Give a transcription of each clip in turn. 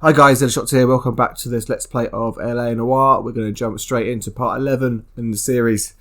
Hi guys, Zillashots here. Welcome back to this Let's Play of LA Noire. We're going to jump straight into part 11 in the series.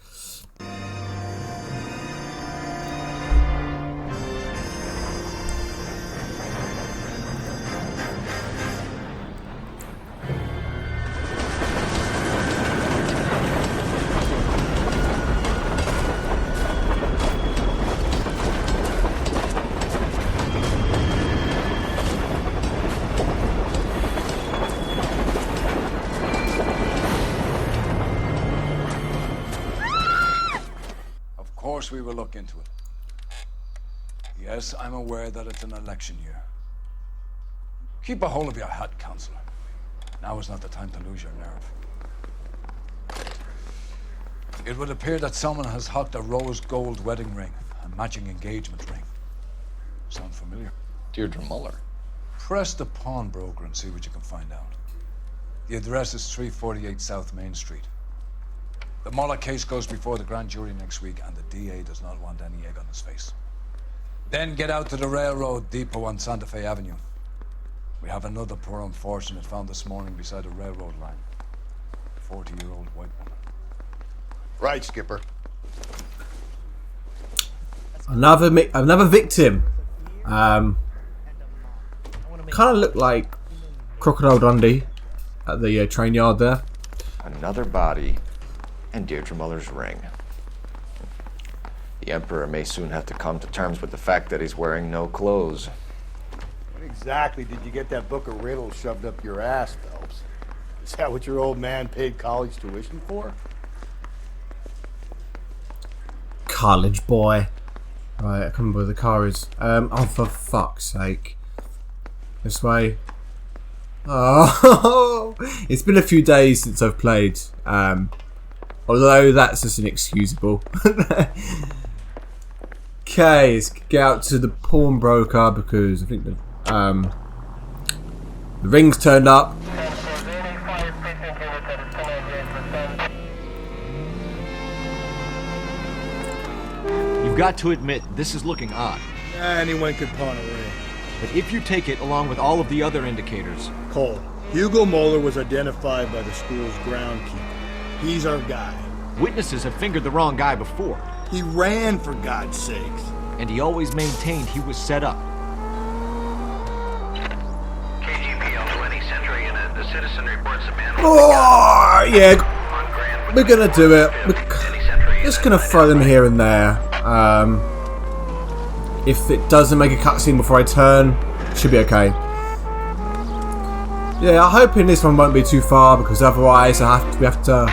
We will look into it. Yes, I'm aware that it's an election year. Keep a hold of your hat, Counselor. Now is not the time to lose your nerve. It would appear that someone has hocked a rose gold wedding ring, a matching engagement ring. Sound familiar? Dedire Moller. Press the pawnbroker and see what you can find out. The address is 348 South Main Street. The Moller case goes before the grand jury next week, and the DA does not want any egg on his face. Then get out to the railroad depot on Santa Fe Avenue. We have another poor unfortunate found this morning beside a railroad line. 40-year-old white woman. Right, Skipper. Another victim. Kind of looked like Crocodile Dundee at the train yard there. Another body. And Dedire Moller's ring. The Emperor may soon have to come to terms with the fact that he's wearing no clothes. When exactly did you get that book of riddles shoved up your ass, Phelps? Is that what your old man paid college tuition for? College boy. Right, I can't remember where the car is. Oh, for fuck's sake. This way. Oh, it's been a few days since I've played. Although that's just inexcusable. Okay, let's get out to the pawnbroker because I think the ring's turned up. You've got to admit, this is looking odd. Anyone could pawn a ring. But if you take it along with all of the other indicators... Cole, Hugo Moller was identified by the school's groundkeeper. He's our guy. Witnesses have fingered the wrong guy before. He ran, for God's sakes. And he always maintained he was set up. KGPL 20 Century Unit. The citizen reports a man... Oh, yeah. We're gonna do it. We're just gonna throw them here and there. If it doesn't make a cutscene before I turn, should be okay. Yeah, I'm hoping this one won't be too far because otherwise you have to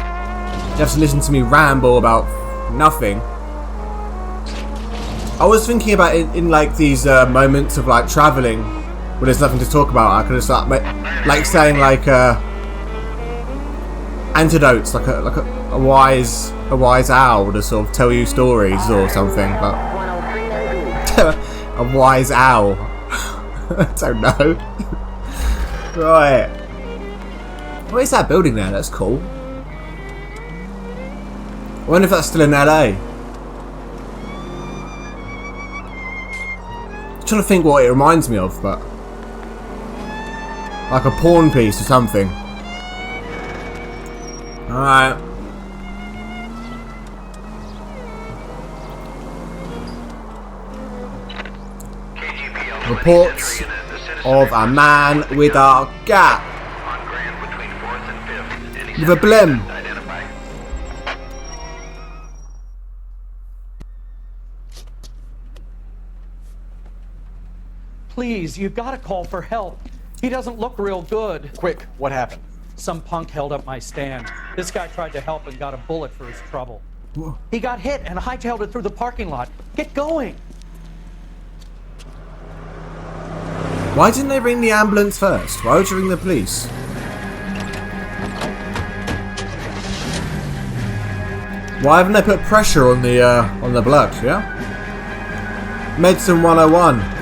listen to me ramble about nothing. I was thinking about it in like these moments of like traveling when there's nothing to talk about. I could just like saying like antidotes, like a wise owl to sort of tell you stories or something. But a wise owl. I don't know. Right. What is that building there? That's cool. I wonder if that's still in LA. I'm trying to think what it reminds me of, but like a pawn piece or something. Alright. Reports of a man with a gap. With a blim. Please, you've got to call for help. He doesn't look real good. Quick, what happened? Some punk held up my stand. This guy tried to help and got a bullet for his trouble. Whoa. He got hit and hightailed it through the parking lot. Get going. Why didn't they ring the ambulance first? Why would you ring the police? Why haven't they put pressure on the blood, yeah? Medicine 101.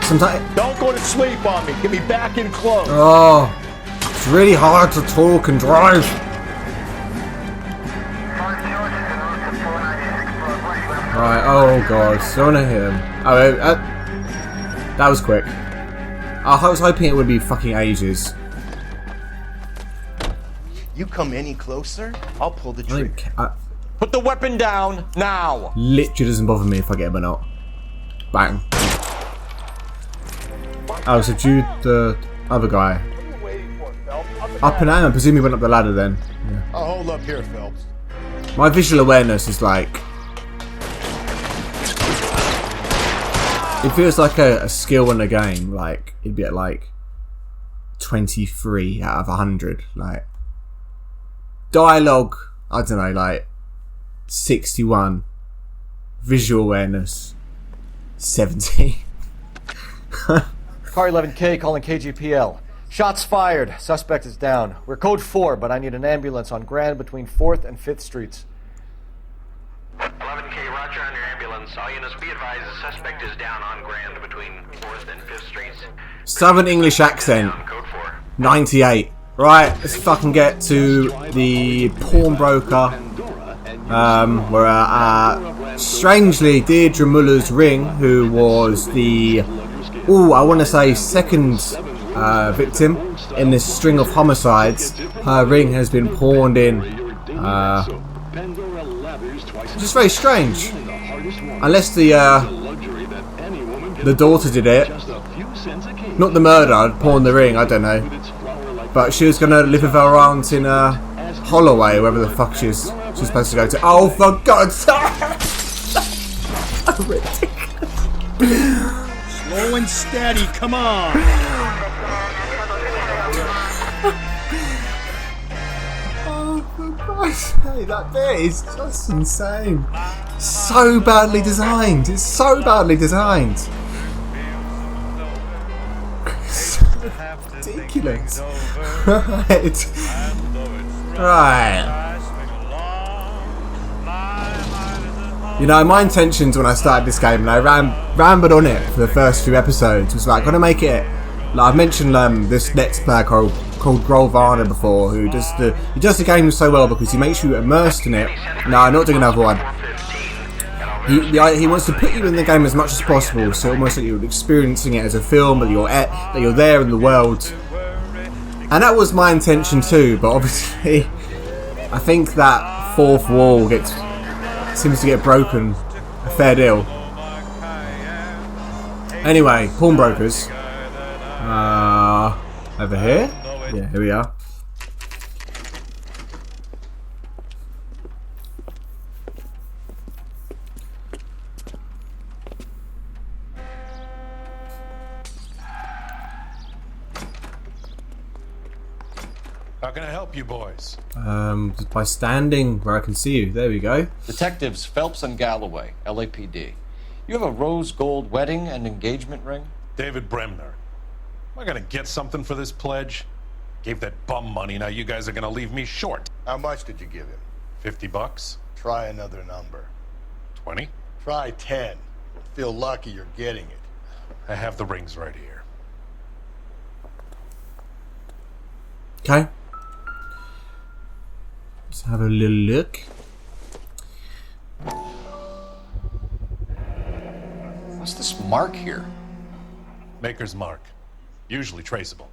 Sometimes... Don't go to sleep on me. Get me back in close. Oh, it's really hard to talk and drive. Right, oh god, so I wanna hit him. Oh, that was quick. I was hoping it would be fucking ages. You come any closer, I'll pull the I trigger. think Put the weapon down now. literally doesn't bother me if I get him or not. Bang. Oh, subdued the other guy. What are you waiting for, Phelps? Up and down, I presume he went up the ladder then. Yeah. I'll hold up here, Phelps. My visual awareness is like... It feels like a skill in a game. Like, it'd be at like 23 out of 100. Like, dialogue, I don't know, like 61. Visual awareness, 70. Car 11K calling KGPL. Shots fired. Suspect is down. We're code 4, but I need an ambulance on Grand between 4th and 5th Streets. 11K, roger on your ambulance. All units be advised the suspect is down on Grand between 4th and 5th Streets. Southern English accent, Down, code 4. 98. Right, let's fucking get to the pawnbroker. Where strangely Dedire Moller's ring, who was the, I want to say second victim in this string of homicides. Her ring has been pawned in. Just very strange. Unless the daughter did it. Not the murder, pawned the ring, I don't know. But she was going to live with her aunt in Holloway, wherever the fuck she's supposed to go to. Oh, for God's sake! So ridiculous. Slow and steady, come on. Oh, for God's sake, that bit is just insane. So badly designed. It's so badly designed. So ridiculous. Right. You know, my intentions when I started this game, and I rambled on it for the first few episodes, was like, I'm gonna make it. Like I've mentioned this Let's Player called Grolvana before, who does the game so well because he makes you immersed in it. No, I'm not doing another one. He wants to put you in the game as much as possible, so almost like you're experiencing it as a film, that you're there in the world. And that was my intention too, but obviously, I think that fourth wall seems to get broken a fair deal. Anyway, pawnbrokers. Over here? Yeah, here we are. How can I help you boys? Just by standing where I can see you. There we go. Detectives Phelps and Galloway, LAPD. You have a rose gold wedding and engagement ring? David Bremner. Am I gonna get something for this pledge? Gave that bum money, now you guys are gonna leave me short. How much did you give him? $50? Try another number. 20? Try 10. Feel lucky you're getting it. I have the rings right here. Okay. Let's have a little look. What's this mark here? Maker's mark. Usually traceable.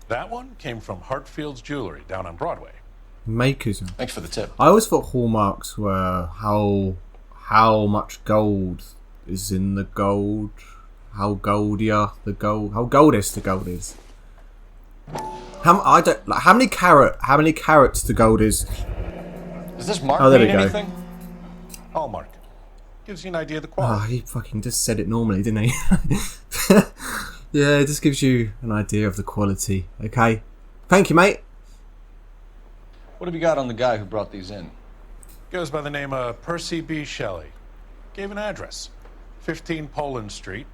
That one came from Hartfield's Jewelry down on Broadway. Makers. Thanks for the tip. I always thought hallmarks were how much gold is in the gold, how goldier the gold, how goldish the gold is. How many carats the gold is. Does this mark Oh, there mean we go. anything? Hallmark. Gives you an idea of the Oh, quality. he fucking just said it normally, didn't he? Yeah, it just gives you an idea of the quality. Okay. Thank you, mate. What have you got on the guy who brought these in? Goes by the name of Percy B. Shelley. Gave an address. 15 Poland Street,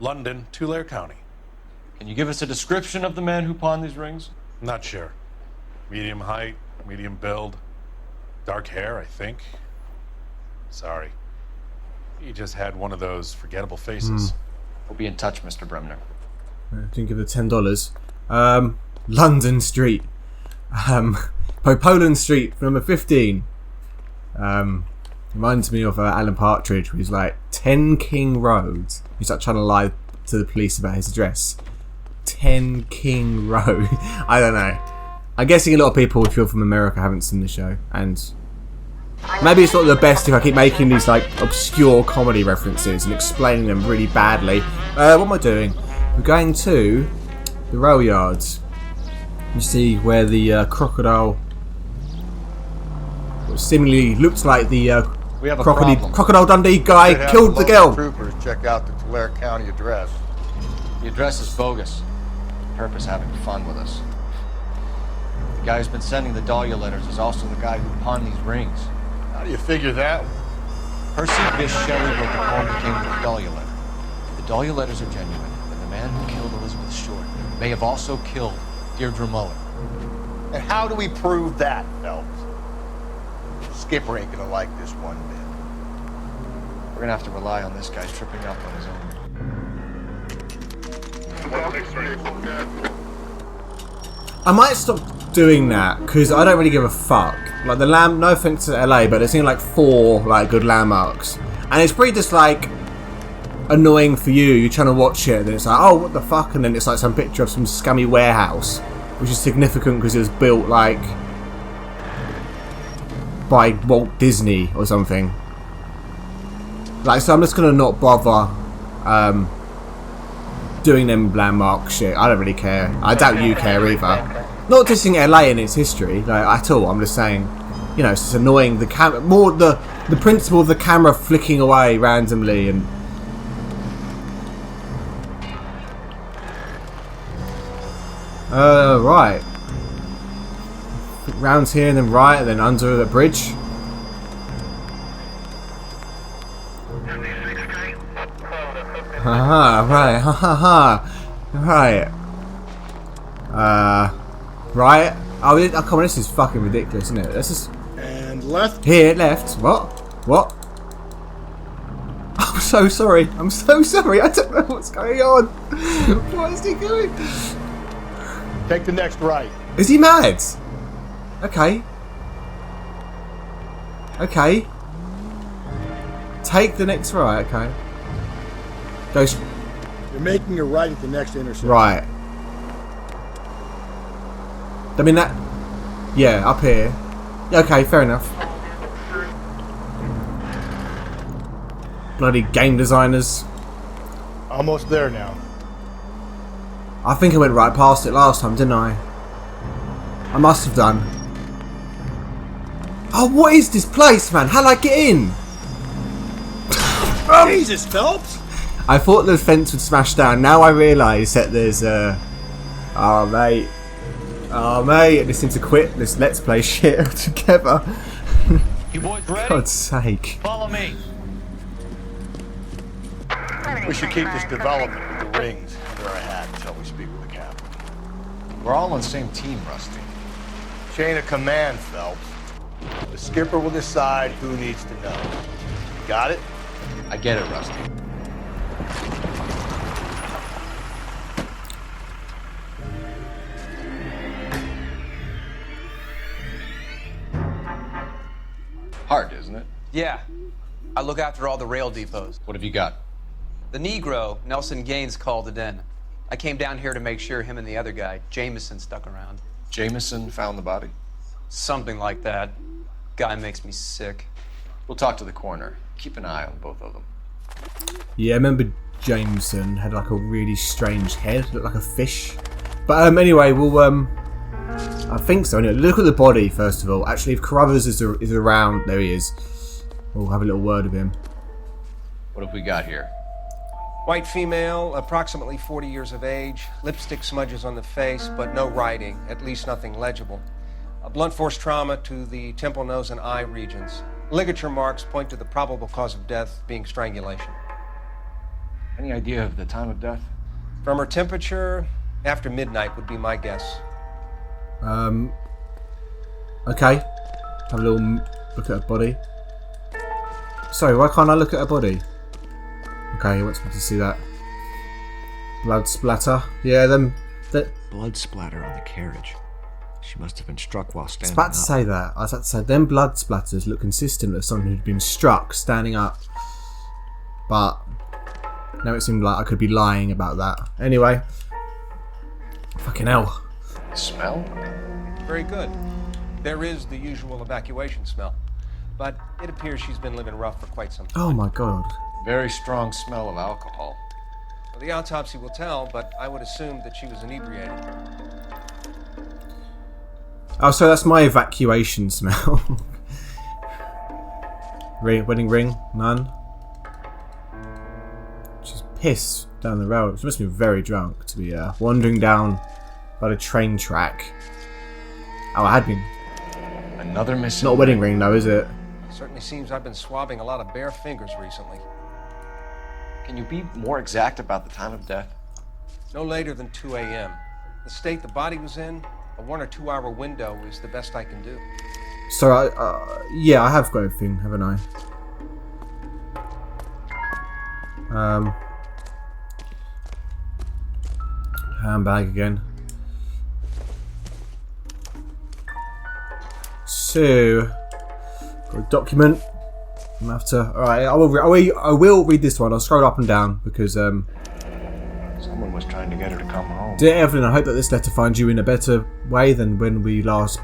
London, Tulare County. Can you give us a description of the man who pawned these rings? Not sure. Medium height, medium build. Dark hair, I think. Sorry. He just had one of those forgettable faces. We'll be in touch, Mr. Bremner. Didn't give the $10. London Street. Poland Street, number 15. Reminds me of Alan Partridge, who's like 10 King Road. He's like trying to lie to the police about his address. 10 King Road. I don't know. I'm guessing a lot of people, if you're from America, haven't seen the show, and maybe it's not the best if I keep making these like obscure comedy references and explaining them really badly. What am I doing? We're going to the rail yards. You see where the crocodile, what seemingly looked like the We have a problem. Crocodile Dundee guy killed the girl. Troopers check out the Tulare County address. The address is bogus. Purpose having fun with us. The guy who's been sending the Dahlia letters is also the guy who pawned these rings. How do you figure that? Percy Bysshe Shelley wrote the poem that came with the Dahlia letter. If the Dahlia letters are genuine, then the man who killed Elizabeth Short may have also killed Dedire Moller. And how do we prove that, Phelps? Skipper ain't gonna like this one bit. We're gonna have to rely on this guy tripping up on his own. I might stop doing that because I don't really give a fuck. Like the land, no offense to LA, but there's only like 4 like good landmarks, and it's pretty just like annoying for you. You're trying to watch it, and it's like, oh, what the fuck, and then it's like some picture of some scummy warehouse, which is significant because it was built like by Walt Disney or something. Like, so I'm just gonna not bother doing them landmark shit. I don't really care. I doubt you care either. Not dissing LA and its history, like, at all. I'm just saying, you know, it's just annoying. The camera, more the principle of the camera flicking away randomly and. Right. Round here and then right and then under the bridge. Haha, right, haha, right. Right. Oh, come on, this is fucking ridiculous, isn't it? This is. And left. Here, left. What? I'm so sorry. I'm so sorry. I don't know what's going on. What is he doing? Take the next right. Is he mad? Okay. Take the next right, okay. Goes. You're making a right at the next intersection. Right. I mean that. Yeah, up here. Okay, fair enough. Bloody game designers. Almost there now. I think I went right past it last time, didn't I? I must have done. Oh, what is this place, man? How'd I get in? Jesus, Phelps! I thought the fence would smash down. Now I realise that there's oh mate, I just need to quit this Let's Play shit altogether. You boys ready? God's sake. Follow me. We should keep this development with the rings under our hat until we speak with the captain. We're all on the same team, Rusty. Chain of command, Phelps. The skipper will decide who needs to know. Got it? I get it, Rusty. Hard, isn't it? Yeah. I look after all the rail depots. What have you got? The Negro, Nelson Gaines, called it in. I came down here to make sure him and the other guy, Jameson, stuck around. Jameson found the body? Something like that. Guy makes me sick. We'll talk to the coroner. Keep an eye on both of them. Yeah, I remember Jameson had like a really strange head, looked like a fish. But anyway, we'll I think so. Anyway, look at the body first of all. Actually, if Carruthers is around, there he is. We'll have a little word with him. What have we got here? White female, approximately 40 years of age. Lipstick smudges on the face, but no writing, at least nothing legible. A blunt force trauma to the temple, nose, and eye regions. Ligature marks point to the probable cause of death being strangulation. Any idea of the time of death? From her temperature, after midnight would be my guess. Okay. Have a little look at her body. Sorry, why can't I look at her body? Okay, he wants me to see that. Blood splatter. Yeah, them. Blood splatter on the carriage. She must have been struck while I was standing about to up. say that. I was about to say, them blood splatters look consistent with someone who'd been struck standing up. But now it seemed like I could be lying about that. Anyway. Fucking hell. Smell? Very good. There is the usual evacuation smell, but it appears she's been living rough for quite some time. Oh my god. Very strong smell of alcohol. Well, the autopsy will tell, but I would assume that she was inebriated. Oh, so that's my evacuation smell. Wedding ring? None. She's pissed down the road. She must be very drunk to be wandering down by the train track. Oh, I had been. Another missing. Not a wedding ring, though, is it? Certainly seems I've been swabbing a lot of bare fingers recently. Can you be more exact about the time of death? No later than 2 a.m. The state the body was in, a 1 or 2 hour window is the best I can do. So, yeah, I have got everything, haven't I? Handbag again. So, got a document. I'm gonna have to. All right, I will read this one. I'll scroll up and down because Someone was trying to get her to come home. Dear Evelyn, I hope that this letter finds you in a better way than when we last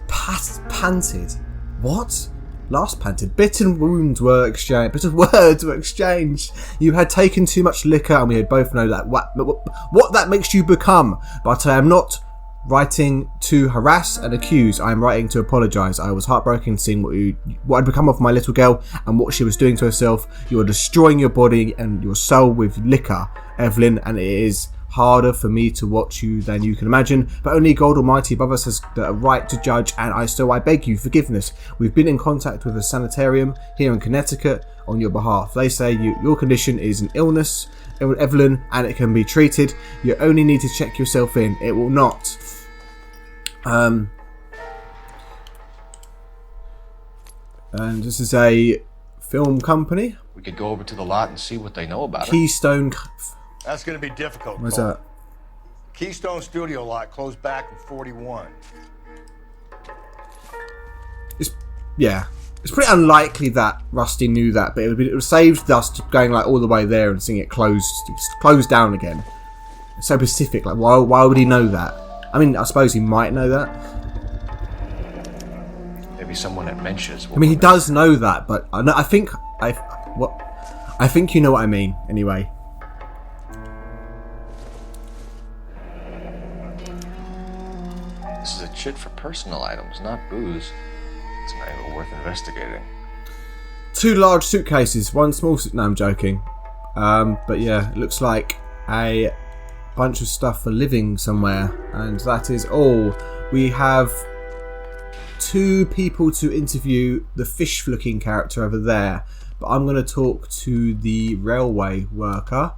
panted. What? Last panted. Bitter words were exchanged. You had taken too much liquor, and we had both know that what that makes you become. But I am not writing to harass and accuse. I am writing to apologise. I was heartbroken seeing what had become of my little girl and what she was doing to herself. You are destroying your body and your soul with liquor, Evelyn, and it is harder for me to watch you than you can imagine, but only God Almighty above us has the right to judge, and I beg you forgiveness. We've been in contact with a sanitarium here in Connecticut on your behalf. They say your condition is an illness, Evelyn, and it can be treated. You only need to check yourself in. It will not. And this is a film company. We could go over to the lot and see what they know about it. Keystone. That's going to be difficult. What's Cole. that? Keystone Studio lot closed back in 41. It's pretty unlikely that Rusty knew that, but it would saved us going like all the way there and seeing it closed down again. It's so specific. Like, why would he know that? I mean, I suppose he might know that. Maybe someone at Mensch's. I mean, he does know that, but I think you know what I mean. Anyway. This is a chit for personal items, not booze. It's not even worth investigating. 2 large suitcases, 1 small suit. No, I'm joking. But yeah, it looks like a bunch of stuff for living somewhere, and that is all. We have 2 people to interview the fish-looking character over there, but I'm going to talk to the railway worker.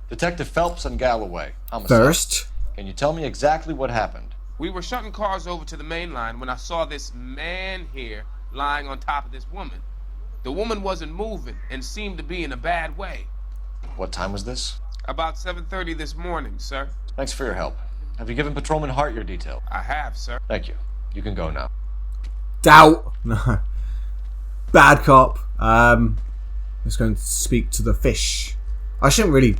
Detective Phelps and Galloway, homicide. First. Can you tell me exactly what happened? We were shutting cars over to the main line when I saw this man here lying on top of this woman. The woman wasn't moving and seemed to be in a bad way. What time was this? About 7:30 this morning, sir. Thanks for your help. Have you given Patrolman Hart your detail? I have, sir. Thank you. You can go now. Doubt. No. Bad cop. Let's go and speak to the fish. I shouldn't really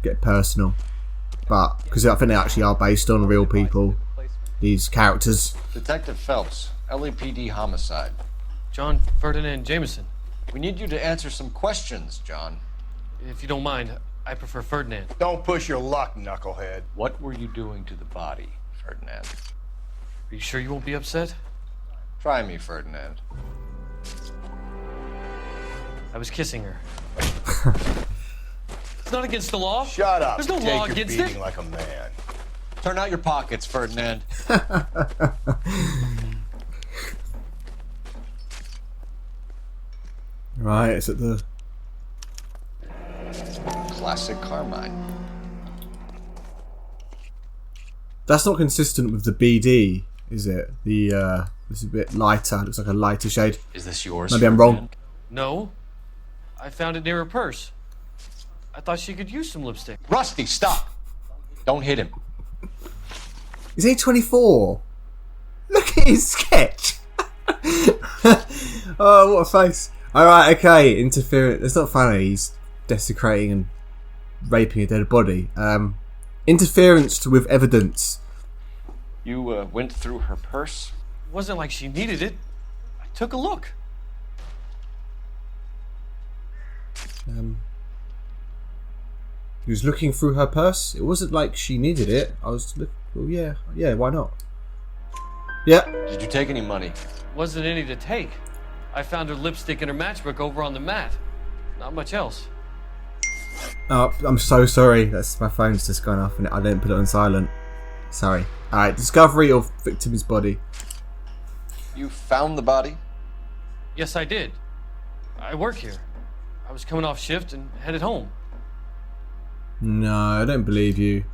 get personal, but because I think they actually are based on real people. These characters. Detective Phelps, LAPD homicide. John Ferdinand Jameson. We need you to answer some questions, John. If you don't mind, I prefer Ferdinand. Don't push your luck, knucklehead. What were you doing to the body, Ferdinand? Are you sure you won't be upset? Try me, Ferdinand. I was kissing her. It's not against the law. Shut up. There's no Take law your against beating it. like a man. Turn out your pockets, Ferdinand. Right, it's at the Classic Carmine. That's not consistent with the BD, is it? The this is a bit lighter. Looks like a lighter shade. Is this yours? Maybe I'm wrong. No. I found it near her purse. I thought she could use some lipstick. Rusty, stop! Don't hit him. Is he 24? Look at his sketch. Oh, what a face. Alright, okay, interference. It's not funny, he's desecrating and raping a dead body. Interference with evidence. You went through her purse? It wasn't like she needed it. I took a look. He was looking through her purse. It wasn't like she needed it. I was looking. Well, yeah, why not? Yeah. Did you take any money? Wasn't any to take. I found her lipstick and her matchbook over on the mat. Not much else. Oh, I'm so sorry. That's my phone's just gone off and I didn't put it on silent. Sorry. Alright, discovery of victim's body. You found the body? Yes, I did. I work here. I was coming off shift and headed home. No, I don't believe you.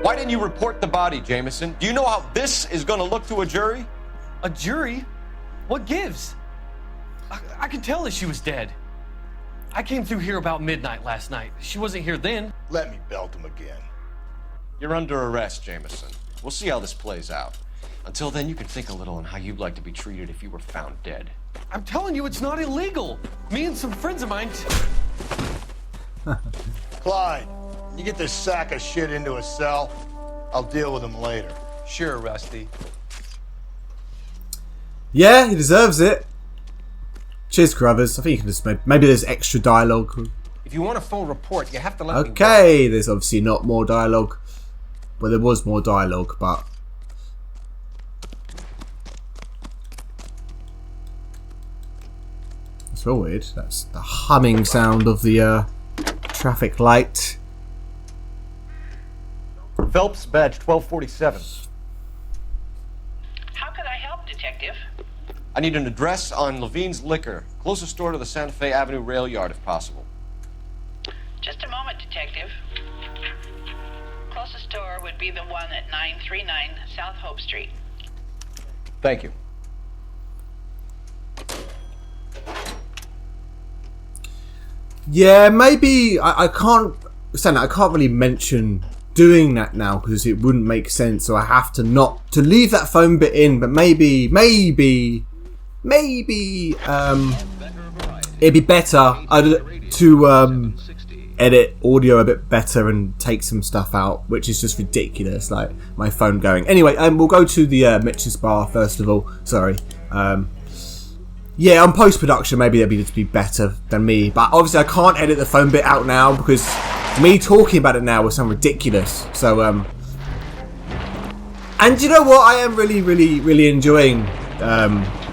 Why didn't you report the body, Jameson? Do you know how this is going to look to a jury? A jury? What gives? I could tell that she was dead. I came through here about midnight last night. She wasn't here then. Let me belt him again. You're under arrest, Jameson. We'll see how this plays out. Until then, you can think a little on how you'd like to be treated if you were found dead. I'm telling you, it's not illegal. Me and some friends of mine... Clyde, you get this sack of shit into a cell. I'll deal with him later. Sure, Rusty. Yeah, he deserves it. Cheers, Carruthers. I think you can just maybe there's extra dialogue. If you want a full report, you have to let me Okay, there's obviously not more dialogue. Well, there was more dialogue, but... That's real weird. That's the humming sound of the traffic light. Phelps, badge 1247. How could I help, Detective? I need an address on Levine's Liquor. Closest store to the Santa Fe Avenue rail yard, if possible. Just a moment, Detective. Closest store would be the one at 939 South Hope Street. Thank you. Yeah, maybe I can't stand that. I can't really mention doing that now because it wouldn't make sense. So I have to not to leave that phone bit in. But maybe it'd be better to edit audio a bit better and take some stuff out, which is just ridiculous. Like my phone going. Anyway, we'll go to the Mitch's bar first of all. Sorry. Yeah, on post-production, maybe they'll be better than me. But obviously, I can't edit the phone bit out now because me talking about it now will sound ridiculous. So, and you know what? I am really enjoying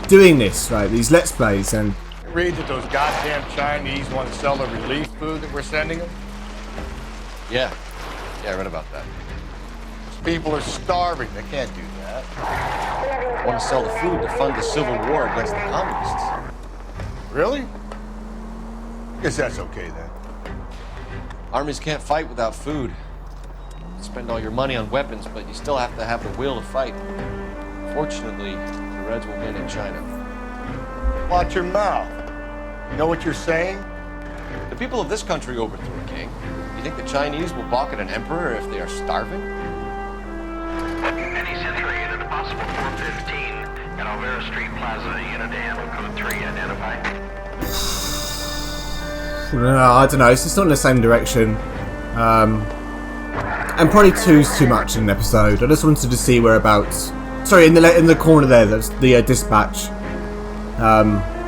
doing this, right? These Let's Plays. And Read that those goddamn Chinese want to sell the relief food that we're sending them? Yeah, I read about that. People are starving. They can't do that. Want to sell the food to fund the civil war against the communists. Really? Guess that's okay then. Armies can't fight without food. You spend all your money on weapons, but you still have to have the will to fight. Fortunately, the Reds will win in China. Watch your mouth. You know what you're saying? The people of this country overthrew a king. You think the Chinese will balk at an emperor if they are starving? Penny Century unit, possible 415 at Alvera Street Plaza, unit animal code 3 identified. No, I don't know. It's just not in the same direction. And probably 2's too much in an episode. I just wanted to see whereabouts. Sorry, in the corner there, that's the dispatch.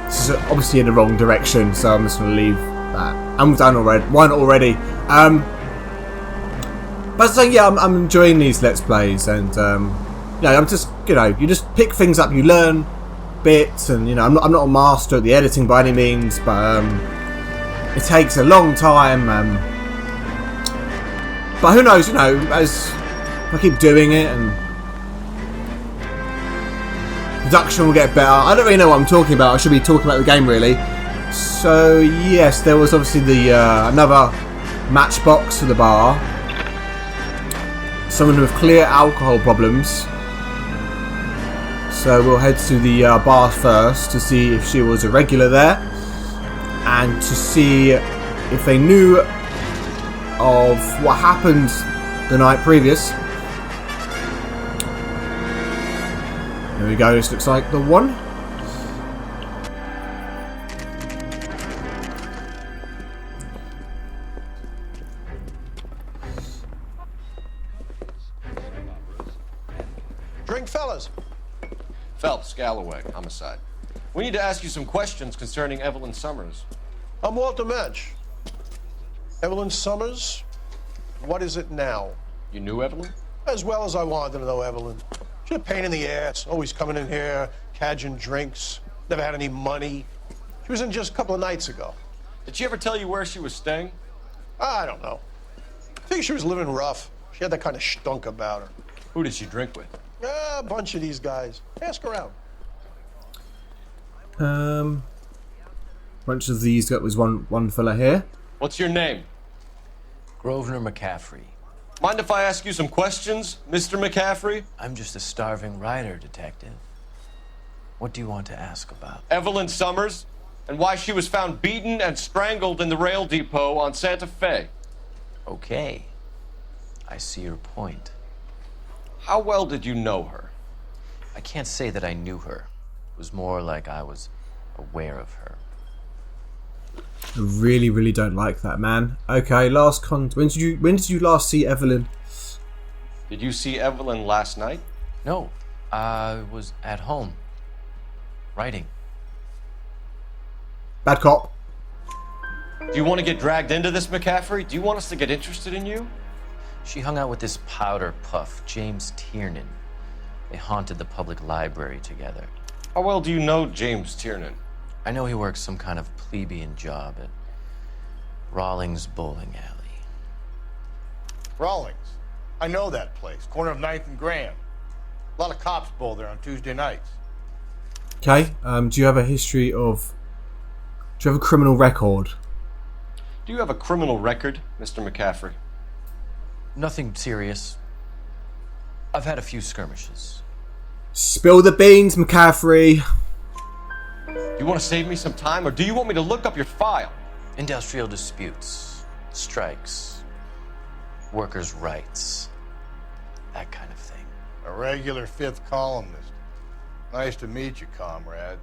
This is obviously in the wrong direction, so I'm just going to leave that. I'm done already. One already. But so yeah, I'm enjoying these Let's Plays, and yeah, I'm just you just pick things up, you learn bits, and I'm not a master at the editing by any means, but it takes a long time. But who knows? As I keep doing it, and production will get better. I don't really know what I'm talking about. I should be talking about the game really. So yes, there was obviously the another matchbox for the bar. Someone with clear alcohol problems. So we'll head to the bar first to see if she was a regular there, and to see if they knew of what happened the night previous. There we go. This looks like the one. Drink, fellas. Phelps, Galloway, homicide. We need to ask you some questions concerning Evelyn Summers. I'm Walter Mensch. Evelyn Summers? What is it now? You knew Evelyn? As well as I wanted to know Evelyn. She's a pain in the ass, always coming in here, cadging drinks, never had any money. She was in just a couple of nights ago. Did she ever tell you where she was staying? I don't know. I think she was living rough. She had that kind of stunk about her. Who did she drink with? A bunch of these guys. Ask around. Bunch of these. Got was one fella here. What's your name? Grosvenor McCaffrey. Mind if I ask you some questions, Mr. McCaffrey? I'm just a starving writer, detective. What do you want to ask about? Evelyn Summers, and why she was found beaten and strangled in the rail depot on Santa Fe. Okay. I see your point. How well did you know her? I can't say that I knew her. It was more like I was aware of her. I really, really don't like that, man. Okay, when did you last see Evelyn? Did you see Evelyn last night? No, I was at home, writing. Bad cop. Do you want to get dragged into this, McCaffrey? Do you want us to get interested in you? She hung out with this powder puff, James Tiernan. They haunted the public library together. How well do you know James Tiernan? I know he works some kind of plebeian job at Rawlings Bowling Alley. Rawlings? I know that place. Corner of 9th and Graham. A lot of cops bowl there on Tuesday nights. Okay, do you have a history of... Do you have a criminal record? Do you have a criminal record, Mr. McCaffrey? Nothing serious. I've had a few skirmishes. Spill the beans, McCaffrey. Do you want to save me some time, or do you want me to look up your file? Industrial disputes, strikes, workers' rights, that kind of thing. A regular fifth columnist. Nice to meet you, comrade.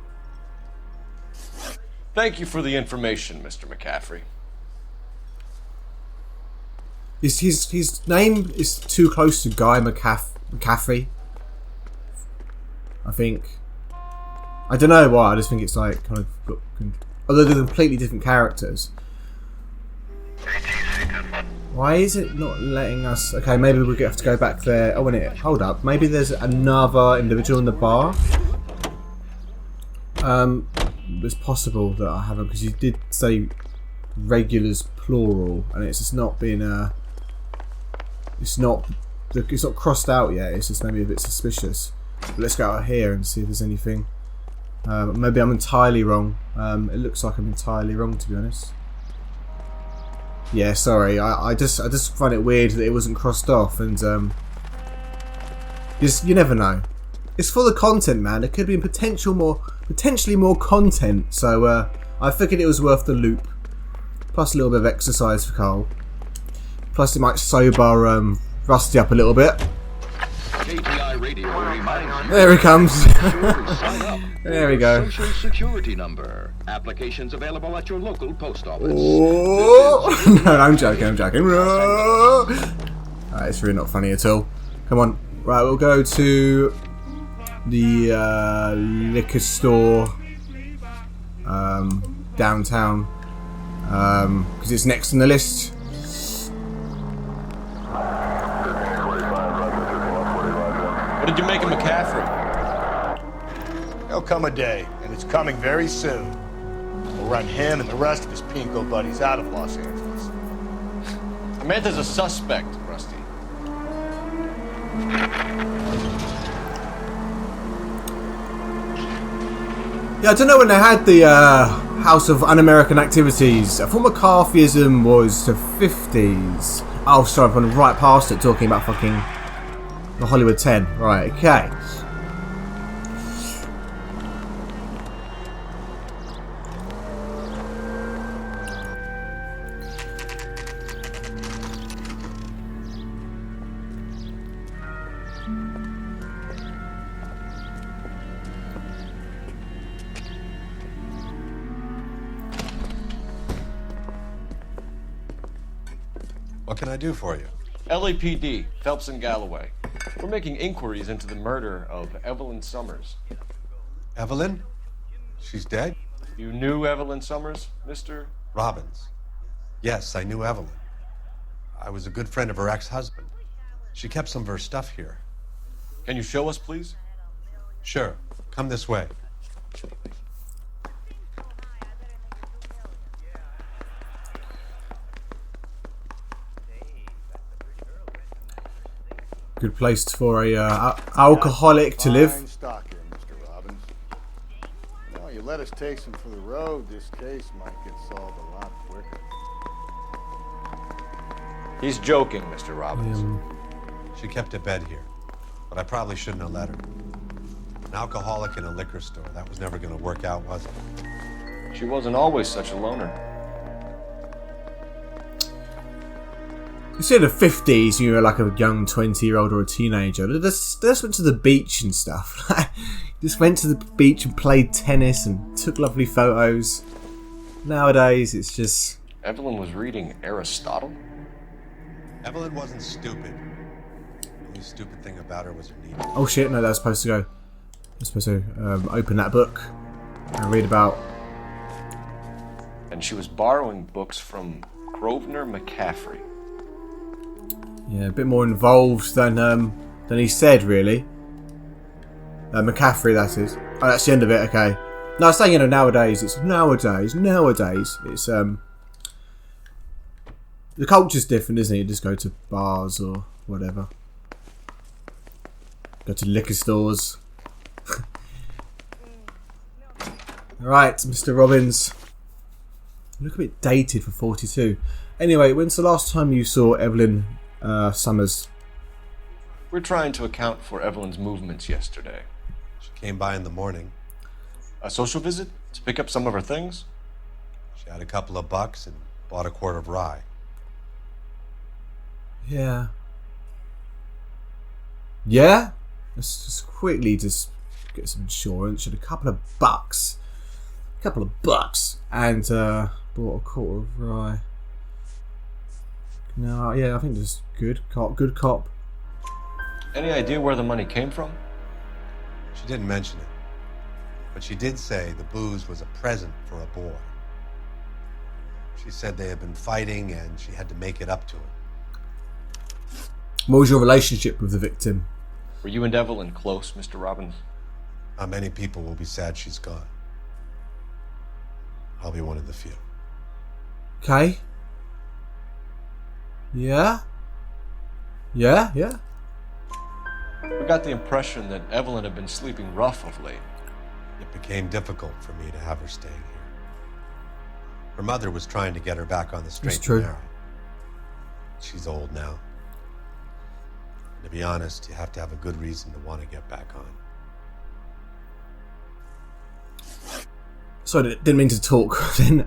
Thank you for the information, Mr. McCaffrey. His name is too close to Guy McCaffrey. I think. I don't know why. I just think it's like kind of. Although they're completely different characters. Why is it not letting us? Okay, maybe we have to go back there. Oh, wait, hold up. Maybe there's another individual in the bar. It's possible that I haven't, because you did say regulars plural, and it's just not been it's not crossed out yet. It's just maybe a bit suspicious. But let's go out here and see if there's anything. Maybe I'm entirely wrong. It looks like I'm entirely wrong, to be honest. Yeah, sorry. I just find it weird that it wasn't crossed off, and you never know. It's for the content, man. There could be potentially more content. So I figured it was worth the loop. Plus a little bit of exercise for Carl. Plus it might sober Rusty up a little bit. KTI Radio reminds you. There he comes. There we go. Social security number. Applications available at your local post office. Oh. No, I'm joking. It's really not funny at all. Come on. Right, we'll go to the liquor store downtown because it's next on the list. What did you make of McCaffrey? There'll come a day, and it's coming very soon. We'll run him and the rest of his pinko buddies out of Los Angeles. Samantha's a suspect, Rusty. Yeah, I don't know when they had the House of Un-American Activities. I thought McCarthyism was the 50s. Oh, sorry, I've gone right past it talking about fucking the Hollywood 10. Right, okay. What can I do for you? LAPD, Phelps and Galloway. We're making inquiries into the murder of Evelyn Summers. Evelyn? She's dead? You knew Evelyn Summers, Mr. Robbins. Yes, I knew Evelyn. I was a good friend of her ex-husband. She kept some of her stuff here. Can you show us, please? Sure. Come this way. Good place for a alcoholic to live. Fine stock here, Mr. Robbins. Well, you let us take some for the road, this case might get solved a lot quicker. He's joking, Mr. Robbins. She kept a bed here, but I probably shouldn't have let her. An alcoholic in a liquor store, that was never going to work out, was it? She wasn't always such a loner. You see in the 50s, you were like a young 20-year-old or a teenager. They just went to the beach and stuff. Just went to the beach and played tennis and took lovely photos. Nowadays, it's just... Evelyn was reading Aristotle? Evelyn wasn't stupid. The only stupid thing about her was her need. Oh shit, no, that was supposed to go. I was supposed to open that book and read about... And she was borrowing books from Grosvenor McCaffrey. Yeah, a bit more involved than he said, really. McCaffrey, that is. Oh, that's the end of it. Okay. No, I was saying, nowadays. It's nowadays. It's the culture's different, isn't it? You just go to bars or whatever. Go to liquor stores. Right, Mr. Robbins. You look a bit dated for 42. Anyway, when's the last time you saw Evelyn Summers? We're trying to account for Evelyn's movements yesterday. She came by in the morning. A social visit? To pick up some of her things? She had a couple of bucks and bought a quart of rye. Yeah. Yeah? Let's just quickly get some insurance. She had a couple of bucks. And bought a quart of rye. No, yeah, I think just good cop. Any idea where the money came from? She didn't mention it, but she did say the booze was a present for a boy. She said they had been fighting and she had to make it up to him. What was your relationship with the victim? Were you and Evelyn close, Mr. Robbins? Not many people will be sad she's gone. I'll be one of the few. Okay. Yeah. We got the impression that Evelyn had been sleeping rough of late. It became difficult for me to have her staying here. Her mother was trying to get her back on the straight and narrow. She's old now. And to be honest, you have to have a good reason to want to get back on. Sorry, didn't mean to talk then.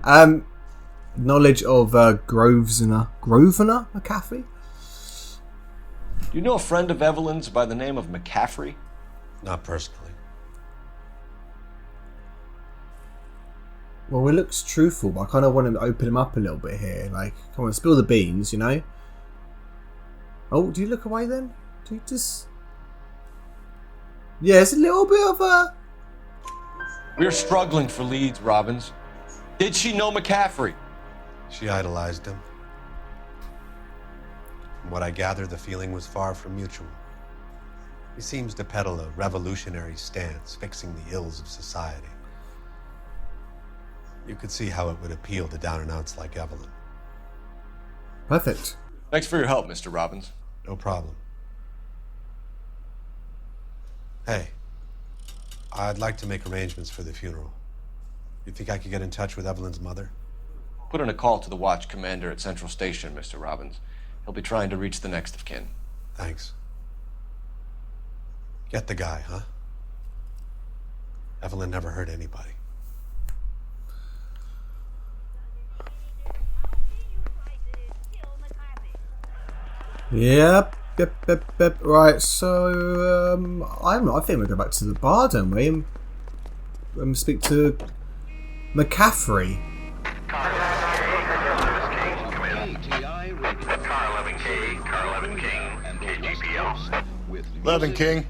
Knowledge of Grosvenor McCaffrey? Do you know a friend of Evelyn's by the name of McCaffrey? Not personally. Well, it looks truthful, but I kind of want to open him up a little bit here. Like, come on, spill the beans, Oh, do you look away then? Do you just... Yeah, it's a little bit of a... We're struggling for leads, Robbins. Did she know McCaffrey? She idolized him. From what I gather, the feeling was far from mutual. He seems to peddle a revolutionary stance, fixing the ills of society. You could see how it would appeal to down-and-outs like Evelyn. Perfect. Thanks for your help, Mr. Robbins. No problem. Hey, I'd like to make arrangements for the funeral. You think I could get in touch with Evelyn's mother? Put in a call to the watch commander at Central Station, Mr. Robbins. He'll be trying to reach the next of kin. Thanks. Get the guy, huh? Evelyn never hurt anybody. Yep. Right, so I think we'll go back to the bar, don't we? And speak to McCaffrey. Car 11 King.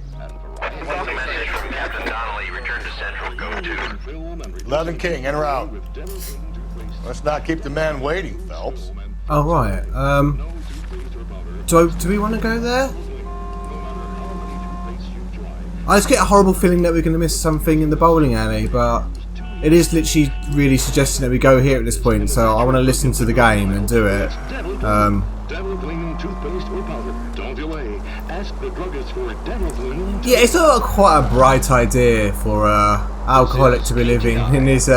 Message from Captain Donnelly. Return to Central. Go to 11 King, en route. Let's not keep the man waiting, Phelps. Oh, right. Do we want to go there? I just get a horrible feeling that we're going to miss something in the bowling alley, but it is literally really suggesting that we go here at this point, so I want to listen to the game and do it. Yeah, it's not quite a bright idea for alcoholic to be living in his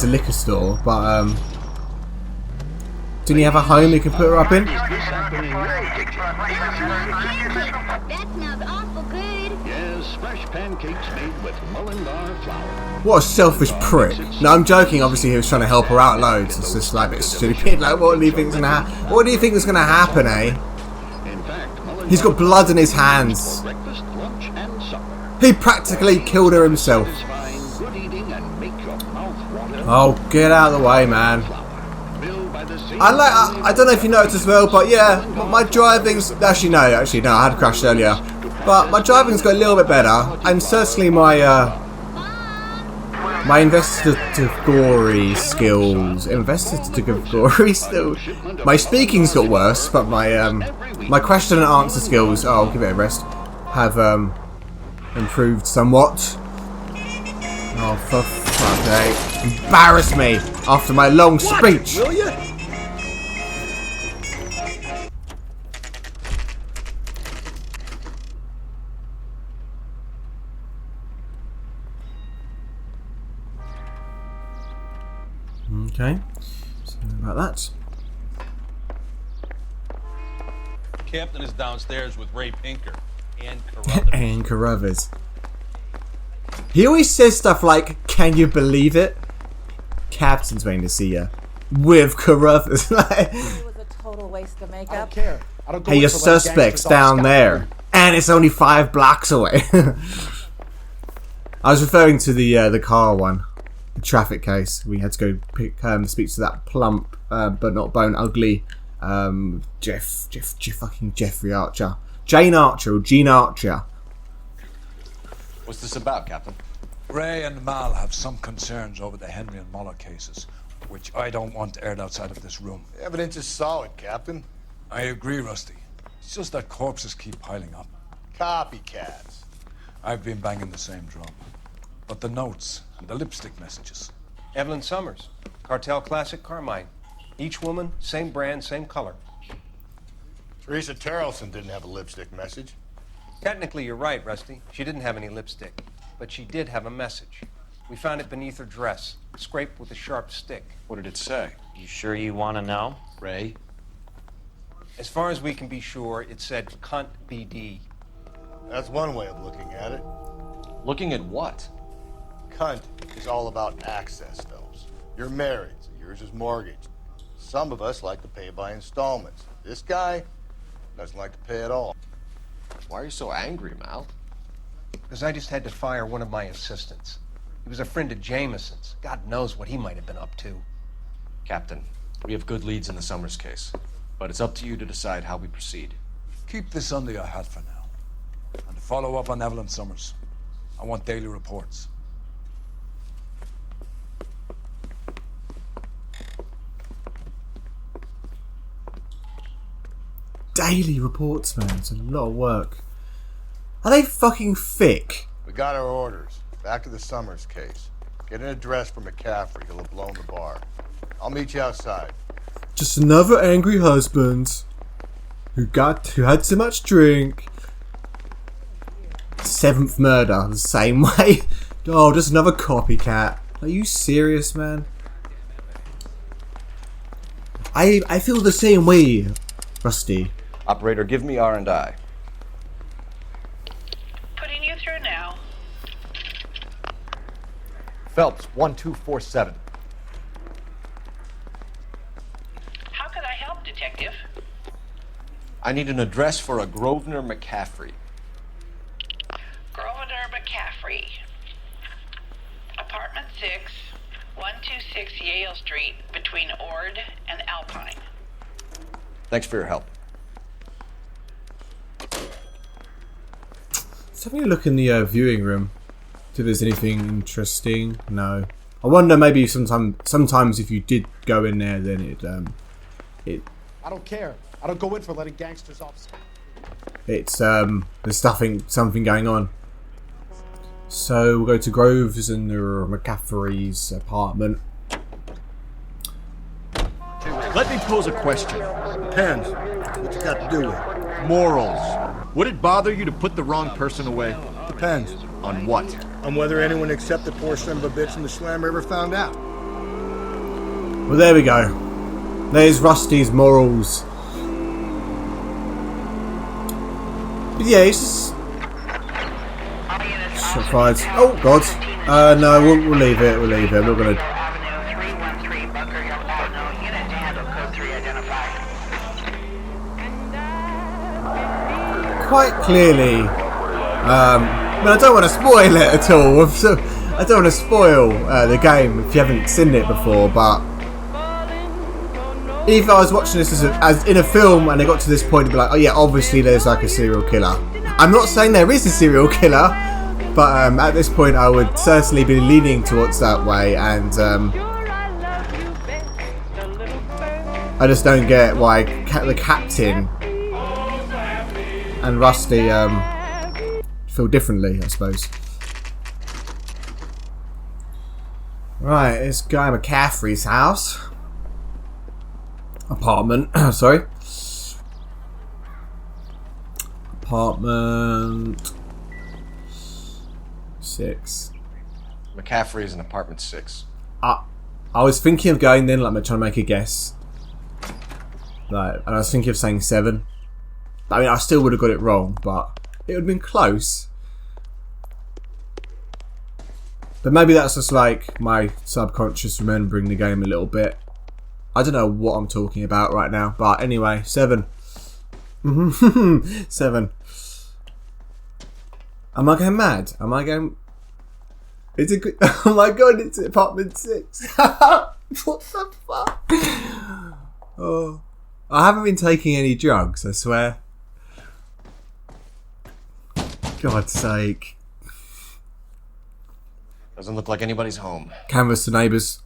liquor store, but didn't he have a home he could put her up in? That smells awful good. Yes, fresh pancakes made with Mullingar flour. What a selfish prick. No, I'm joking, obviously he was trying to help her out loads. It's just like a bit stupid. Like, what do you think is gonna happen? What do you think is gonna happen, eh? He's got blood in his hands. He practically killed her himself. Oh, get out of the way, man. I don't know if you noticed as well, but yeah, my driving's actually no, I had crashed earlier, but my driving's got a little bit better, and certainly my investigatory skills, my speaking's got worse, but my question and answer skills, oh, I'll give it a rest, have improved somewhat. Oh, for fuck's sake! Embarrass me after my long speech. Will you? Okay, so about that. Captain is downstairs with Ray Pinker and Carruthers. And Carruthers. He always says stuff like, "Can you believe it?" Captain's waiting to see you with Carruthers. It was a total waste of makeup. I don't care. I don't go Hey, your in for letting suspect's gangsters off down there, and it's only 5 blocks away. I was referring to the car one. The traffic case. We had to go speak to that plump but not bone ugly Jeffrey Archer. Jane Archer or Gene Archer. What's this about, Captain? Ray and Mal have some concerns over the Henry and Moller cases, which I don't want aired outside of this room. The evidence is solid, Captain. I agree, Rusty. It's just that corpses keep piling up. Copycats. I've been banging the same drum. But the notes and the lipstick messages. Evelyn Summers, Cartel Classic Carmine. Each woman, same brand, same color. Teresa Terrelson didn't have a lipstick message. Technically, you're right, Rusty. She didn't have any lipstick, but she did have a message. We found it beneath her dress, scraped with a sharp stick. What did it say? You sure you want to know? Ray? As far as we can be sure, it said cunt BD. That's one way of looking at it. Looking at what? Cunt is all about access, Phelps. You're married, so yours is mortgaged. Some of us like to pay by installments. This guy doesn't like to pay at all. Why are you so angry, Mal? Because I just had to fire one of my assistants. He was a friend of Jameson's. God knows what he might have been up to. Captain, we have good leads in the Summers case, but it's up to you to decide how we proceed. Keep this under your hat for now. And to follow up on Evelyn Summers, I want daily reports. Daily reports, man. It's a lot of work. Are they fucking thick? We got our orders. Back to the Summers case. Get an address for McCaffrey. He'll have blown the bar. I'll meet you outside. Just another angry husband who had too much drink. 7th murder, the same way. Oh, just another copycat. Are you serious, man? I feel the same way, Rusty. Operator, give me R&I. Putting you through now. Phelps, 1247. How could I help, Detective? I need an address for a Grosvenor McCaffrey. Grosvenor McCaffrey. Apartment 6, 126 Yale Street, between Ord and Alpine. Thanks for your help. Let's have a look in the viewing room. See if there's anything interesting. No. I wonder maybe sometimes if you did go in there, then it. I don't care. I don't go in for letting gangsters off. It's there's something going on. So we'll go to Groves and McCaffrey's apartment. Let me pose a question. Depends what you got to do with it. Morals. Would it bother you to put the wrong person away? Depends. On what? On whether anyone except the poor son of a bitch in the slammer ever found out. Well, there we go. There's Rusty's morals. But yeah, he's just... Shot fired. Oh, God. No, we'll leave it. We'll leave it. We're going to... Quite clearly, I don't want to spoil it at all. I don't want to spoil the game if you haven't seen it before. But if I was watching this as in a film and I got to this point, to be like, oh yeah, obviously there's like a serial killer. I'm not saying there is a serial killer, but at this point I would certainly be leaning towards that way. And I just don't get why the captain and Rusty feel differently, I suppose. Right, it's Guy McCaffrey's house. Apartment, sorry. Apartment 6. McCaffrey's in apartment 6. I was thinking of going then, like trying to make a guess. Like, and I was thinking of saying 7. I mean, I still would have got it wrong, but it would have been close. But maybe that's just like my subconscious remembering the game a little bit. I don't know what I'm talking about right now, but anyway, 7. 7. Am I going mad? Am I going... It's a good... Oh my god, it's apartment 6. What the fuck? Oh, I haven't been taking any drugs, I swear. God's sake. Doesn't look like anybody's home. Canvas the neighbours.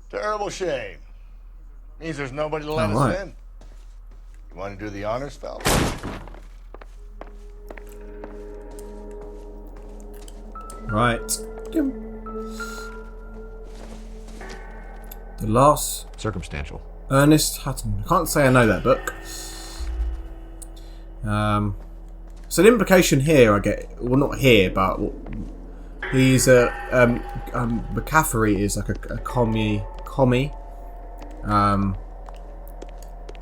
Terrible shame. Means there's nobody to let us in. You want to do the honors, fella? Right. The last... Circumstantial. Ernest Hutton. I can't say I know that book. So the implication here, I get... Well, not here, but... He's a... McCaffrey is like a commie.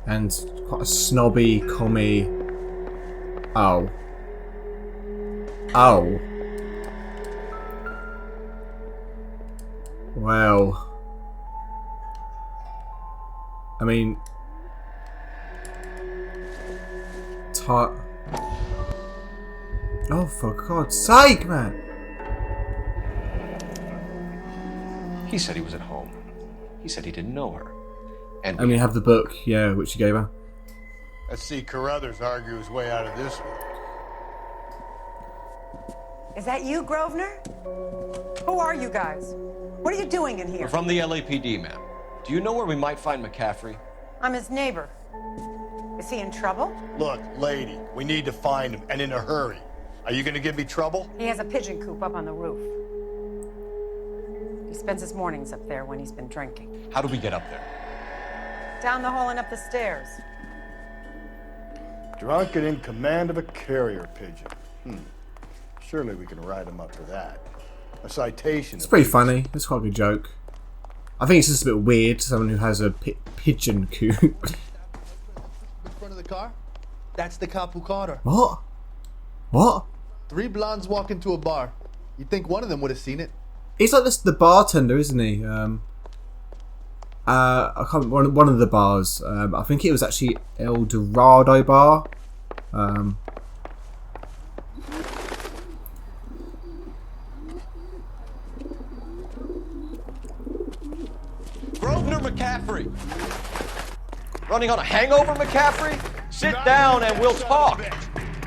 And quite a snobby commie. Oh. Well... I mean... Oh, for God's sake, man! He said he was at home. He said he didn't know her. And we have the book, yeah, which he gave her. Let's see Carruthers argue his way out of this one. Is that you, Grosvenor? Who are you guys? What are you doing in here? We're from the LAPD, ma'am. Do you know where we might find McCaffrey? I'm his neighbor. Is he in trouble? Look, lady, we need to find him, and in a hurry. Are you going to give me trouble? He has a pigeon coop up on the roof. He spends his mornings up there when he's been drinking. How do we get up there? Down the hall and up the stairs. Drunk and in command of a carrier pigeon. Surely we can write him up for that. A citation. It's pretty funny. It's quite a good joke. I think it's just a bit weird, someone who has a pigeon coop. In front of the car? That's the cop who caught her. What? 3 blondes walk into a bar. You'd think one of them would have seen it. He's like the bartender, isn't he? I can't remember one of the bars. I think it was actually El Dorado Bar. Grosvenor McCaffrey. Running on a hangover, McCaffrey? Sit down and we'll talk.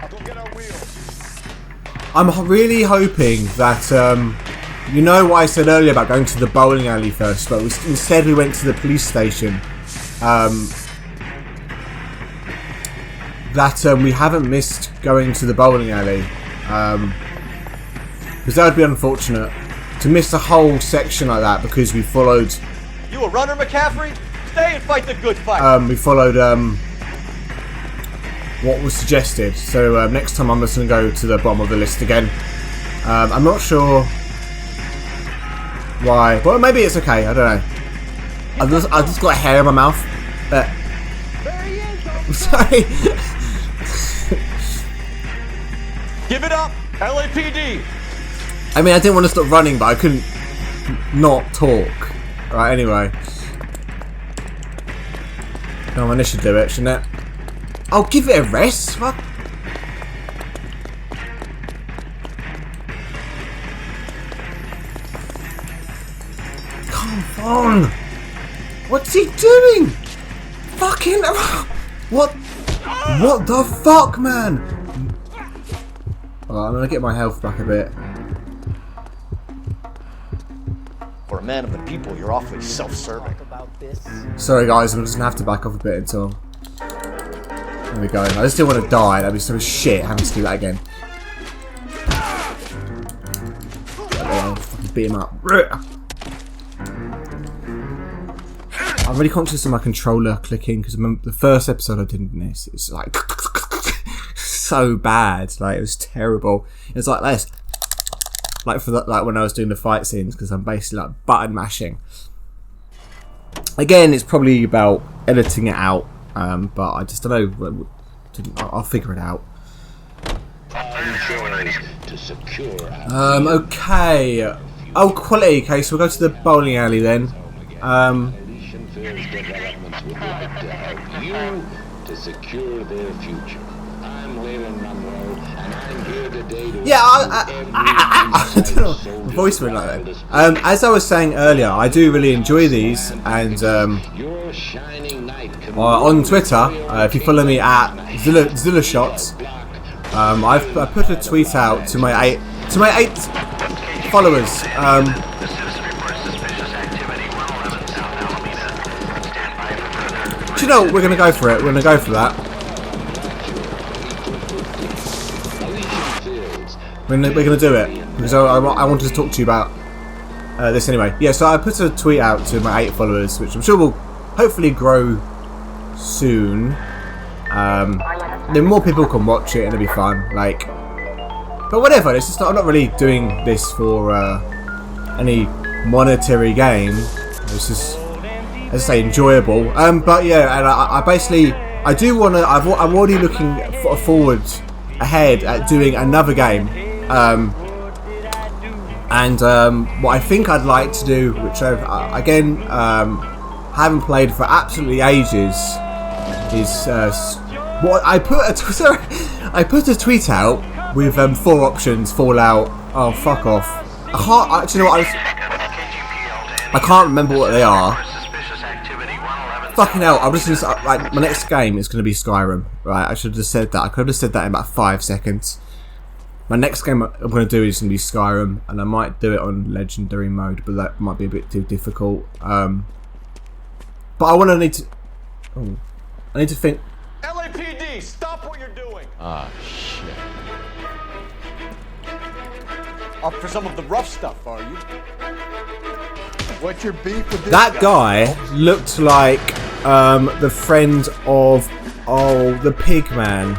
I'll go get our wheels. I'm really hoping that, you know what I said earlier about going to the bowling alley first, but instead we went to the police station. That we haven't missed going to the bowling alley. Because that would be unfortunate. To miss a whole section like that because we followed... You a runner, McCaffrey? Stay and fight the good fight. We followed what was suggested. So next time I'm just going to go to the bottom of the list again. I'm not sure why. Well, maybe it's okay. I don't know. I've just got hair in my mouth. I'm sorry. Give it up, LAPD. I mean, I didn't want to stop running, but I couldn't not talk. Right, anyway. No, I should do it, shouldn't it? I'll give it a rest. Fuck. Come on. What's he doing? Fucking... What? What the fuck, man? Alright, I'm gonna get my health back a bit. For a man of the people, you're awfully self-serving. Sorry guys, I'm just gonna have to back off a bit until... There we go. I just didn't want to die. That'd be so shit having to do that again. I'll fucking beat him up. I'm really conscious of my controller clicking because remember the first episode I did this. It's like so bad. Like it was terrible. It's like this. Like for like when I was doing the fight scenes because I'm basically like button mashing. Again, it's probably about editing it out, but I just don't know. I'll figure it out. Okay. Oh, quality. Okay, so we'll go to the bowling alley then. Developments would like to help you to secure their future. I'm Leland Monroe, and I'm here today to... Yeah, I don't know. My voice went like that. As I was saying earlier, I do really enjoy these, and on Twitter, if you follow me at Zillashots, I put a tweet out to my eight followers. Do you know what? We're going to go for it. We're going to go for that. We're going to do it. Because I wanted to talk to you about this anyway. Yeah, so I put a tweet out to my 8 followers, which I'm sure will hopefully grow soon. Then more people can watch it and it'll be fun. Like, but whatever. It's just I'm not really doing this for any monetary gain. It's just, as I say, enjoyable. But yeah, and I basically I do want to. I'm already looking forward ahead at doing another game. What I think I'd like to do, which I've again haven't played for absolutely ages, is what I put. I put a tweet out with 4 options: Fallout. Oh, fuck off! I can't actually know what I can't remember what they are. Fucking hell! I'm just gonna, like, my next game is gonna be Skyrim. Right? I should have just said that. I could have just said that in about 5 seconds. My next game I'm going to do is going to be Skyrim, and I might do it on Legendary mode, but that might be a bit too difficult. But I need to think. LAPD, stop what you're doing! Ah, shit. Up for some of the rough stuff, are you? What's your beef with this That guy looked like the friend of the pig man.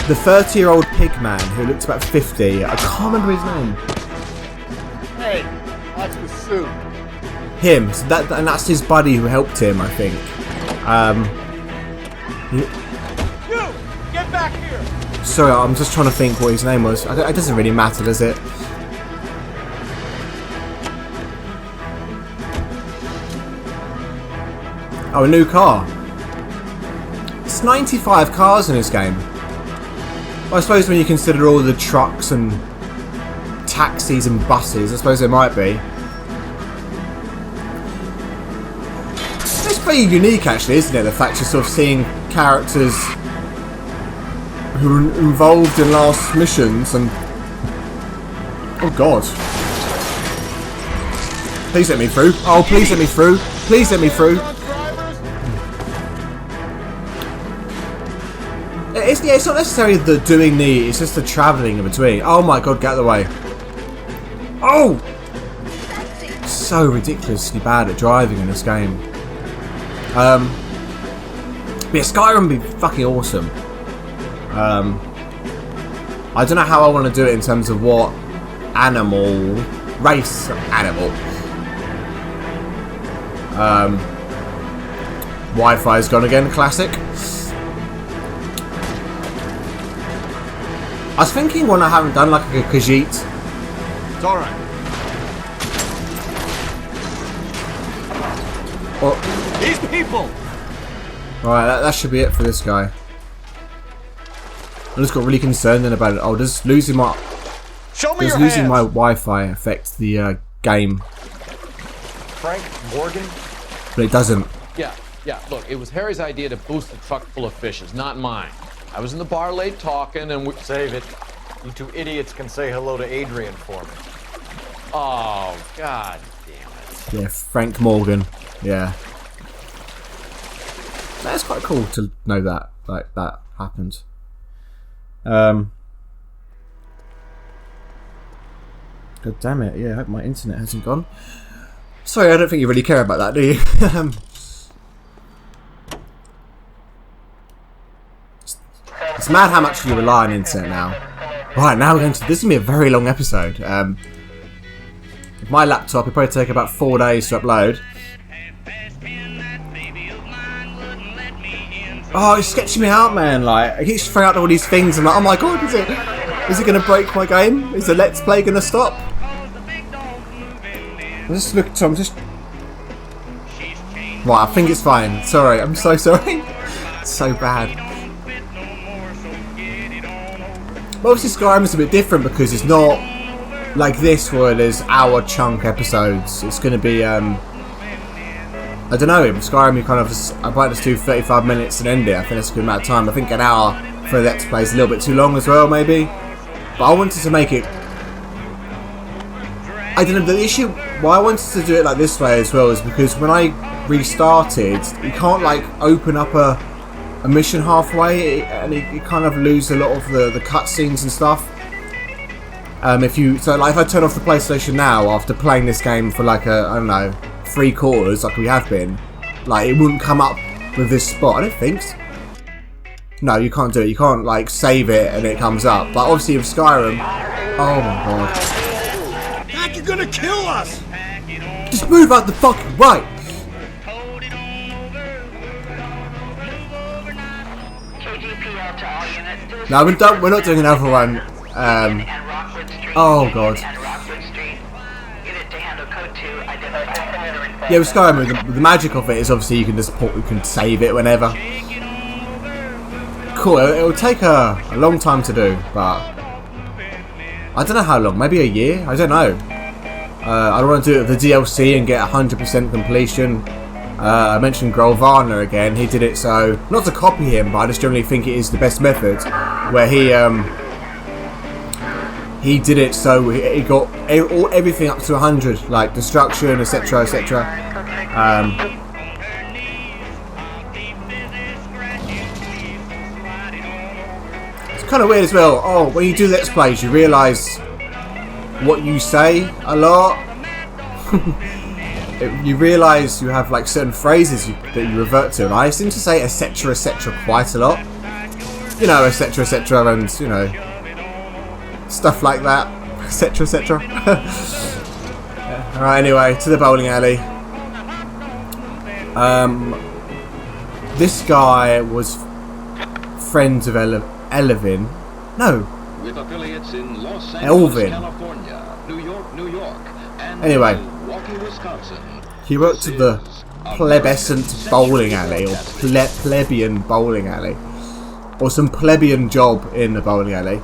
The 30-year-old pig man who looked about 50. I can't remember his name. Hey, watch the suit. Him. So and that's his buddy who helped him, I think. You! Get back here! Sorry, I'm just trying to think what his name was. It doesn't really matter, does it? Oh, a new car. It's 95 cars in this game. Well, I suppose when you consider all the trucks and taxis and buses, I suppose there might be. It's pretty unique, actually, isn't it? The fact you're sort of seeing characters who were involved in last missions and... Oh god. Please let me through. Oh, please let me through. Please let me through. It's not necessarily the doing the... It's just the travelling in between. Oh my god, get out of the way. Oh! So ridiculously bad at driving in this game. But yeah, Skyrim would be fucking awesome. I don't know how I want to do it in terms of what race animal. Wi-Fi's gone again, classic. I was thinking when I haven't done like a Khajiit. It's alright. These people! Alright, that should be it for this guy. I just got really concerned then about it. Oh, does losing my Wi-Fi affect the game? Frank Morgan? But it doesn't. Yeah. Look, it was Harry's idea to boost the truck full of fishes, not mine. I was in the bar late talking and we... Save it. You two idiots can say hello to Adrian for me. Oh, god damn it. Yeah, Frank Morgan. Yeah. That's quite cool to know that. Like, that happened. God damn it. Yeah, I hope my internet hasn't gone. Sorry, I don't think you really care about that, do you? It's mad how much you rely on internet now. Right, now we're going to... This is going to be a very long episode. With my laptop, it'll probably take about 4 days to upload. Oh, it's sketching me out, man. Like, it keeps throwing out all these things. I'm like, oh my god, is it going to break my game? Is the Let's Play going to stop? I'm just... Right, I think it's fine. Sorry, I'm so sorry. It's so bad. But obviously Skyrim is a bit different because it's not like this where there's hour chunk episodes. It's going to be, I don't know, in Skyrim you kind of just... I might just do 35 minutes and end it. I think that's a good amount of time. I think an hour for the Let's Play is a little bit too long as well, maybe. But I wanted to make it... I don't know, the issue why I wanted to do it like this way as well is because when I restarted, you can't like open up a mission halfway and you kind of lose a lot of the cutscenes and stuff. If I turn off the PlayStation now after playing this game for like I don't know, 3/4 like we have been, like it wouldn't come up with this spot. I don't think so. No, you can't do it. You can't like save it and it comes up. But obviously with Skyrim, oh my god. Dad, you're gonna kill us! Just move out the fucking way! No, we're not doing another one. Oh god. Yeah, with Skyrim, the magic of it is obviously you can save it whenever. Cool. It will take a long time to do, but I don't know how long. Maybe a year. I don't know. I don't want to do it with the DLC and get 100% completion. I mentioned Grolvarner again. He did it so, not to copy him, but I just generally think it is the best method, where he did it so he got everything up to 100, like destruction, etc., etc. It's kind of weird as well. Oh, when you do Let's Plays, you realise what you say a lot. You realise you have like certain phrases that you revert to, and I seem to say etc, etc quite a lot. You know, etc, etc, and you know, stuff like that, etc, etc. Alright, anyway, to the bowling alley. This guy was friends of Elvin. No. With affiliates in Los Angeles, Elvin. California, New York, and anyway, Milwaukee, Wisconsin. He worked at the plebescent bowling alley, or plebeian bowling alley, or some plebeian job in the bowling alley.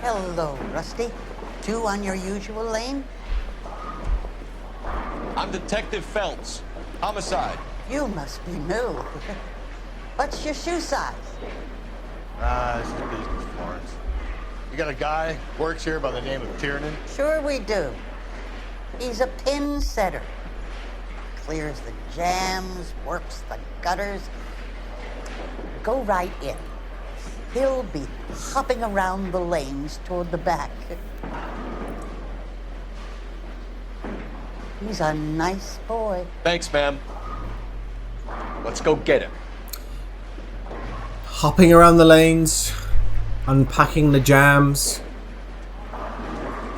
Hello, Rusty. 2 on your usual lane? I'm Detective Phelps. Homicide. You must be new. What's your shoe size? This is business, Florence. You got a guy works here by the name of Tiernan? Sure we do. He's a pin setter. Clears the jams, works the gutters. Go right in. He'll be hopping around the lanes toward the back. He's a nice boy. Thanks, ma'am. Let's go get him. Hopping around the lanes, unpacking the jams.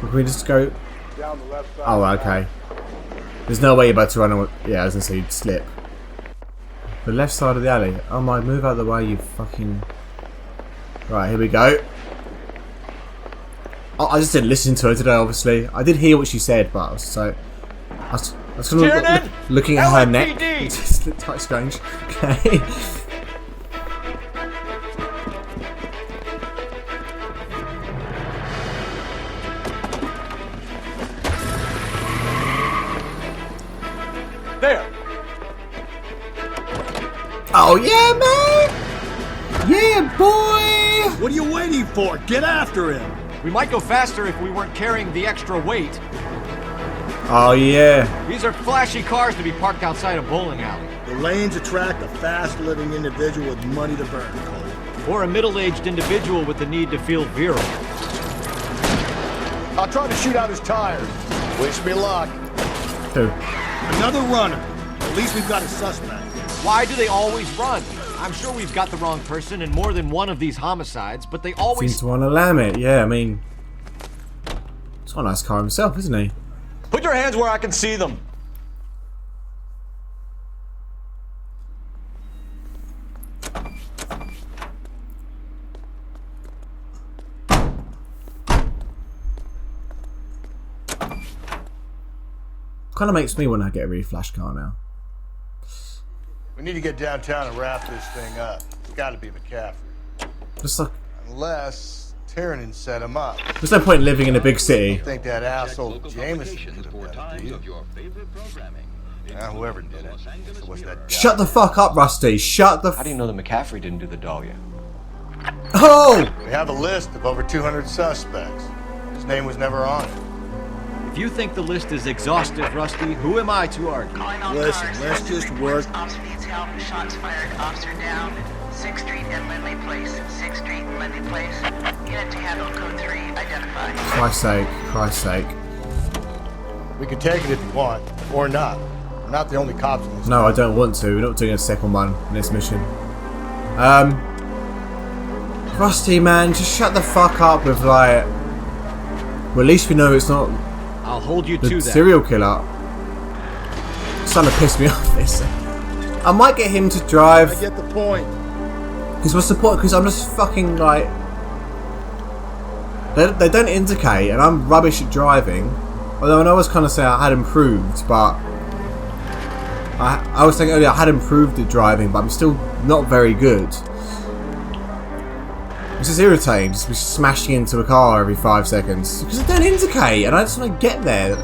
Can we just go? Down the left side. Oh, okay. There's no way you're about to run away. Yeah, I was gonna say you'd slip. The left side of the alley. Oh my, move out of the way, you fucking. Right, here we go. Oh, I just didn't listen to her today, obviously. I did hear what she said, but I was so. I was kind of looking at her neck. It just looked quite strange. Okay. There. Oh yeah, man! Yeah, boy! What are you waiting for? Get after him! We might go faster if we weren't carrying the extra weight. Oh yeah. These are flashy cars to be parked outside a bowling alley. The lanes attract a fast-living individual with money to burn, Cole. Or a middle-aged individual with the need to feel virile. I'll try to shoot out his tires. Wish me luck. Who? Another runner. At least we've got a suspect. Why do they always run? I'm sure we've got the wrong person in more than one of these homicides, but they always seems to want to lam it. Yeah, I mean, he's got a nice car himself, isn't he? Put your hands where I can see them. Kind of makes me want to get a really flash car now. We need to get downtown and wrap this thing up. It's got to be McCaffrey. Just like, unless Tiernan set him up. There's no point in living in a big city. I think that asshole Jameson could have done it, do you? Whoever did it. So what's that? Shut the fuck up, Rusty. Shut the. How do you know that McCaffrey didn't do the doll yet? Oh! We have a list of over 200 suspects. His name was never on it. If you think the list is exhaustive, Rusty, who am I to argue? Listen, let's just work. Officer needs help. Shots fired. Officer down. 6th Street and Lindley Place. 6th Street and Lindley Place. Unit to handle code 3. Identify. Christ's sake. Christ's sake. We can take it if you want, or not. We're not the only cops in this. No, I don't want to. We're not doing a second one in this mission. Rusty, man, just shut the fuck up with like. Well, at least we know it's not. I'll hold you the to that. Serial killer. It's starting to piss me off. This. I might get him to drive. I get the point. Because what's the point? Because I'm just fucking like. They don't indicate, and I'm rubbish at driving. Although I was kind of saying I had improved, but I was saying earlier I had improved at driving, but I'm still not very good. It's just irritating, just be smashing into a car every 5 seconds because they don't indicate, and I just want to get there.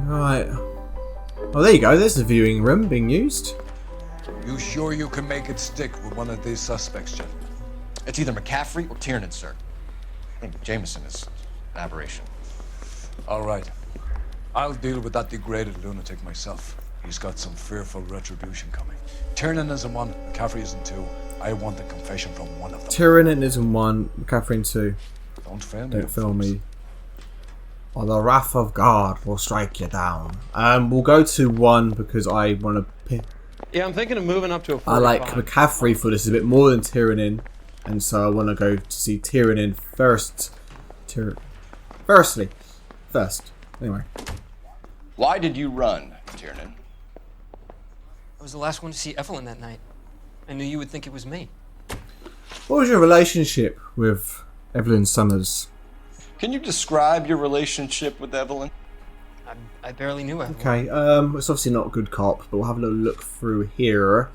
Right. Well, there you go. There's the viewing room being used. You sure you can make it stick with one of these suspects, Jim? It's either McCaffrey or Tiernan, sir. I think Jameson is an aberration. All right. I'll deal with that degraded lunatic myself. He's got some fearful retribution coming. Tiernan isn't one, McCaffrey isn't two. I want a confession from one of them. Tiernan isn't one, McCaffrey isn't two. Don't fail me. Don't fail me. Or the wrath of God will strike you down. We'll go to one because I want to pick. Yeah, I'm thinking of moving up to a 45. I like McCaffrey for this a bit more than Tiernan, and so I want to go to see Tiernan first. First. Anyway. Why did you run, Tiernan? I was the last one to see Evelyn that night. I knew you would think it was me. What was your relationship with Evelyn Summers? Can you describe your relationship with Evelyn? I barely knew Evelyn. Okay, it's obviously not a good cop, but we'll have a little look through here.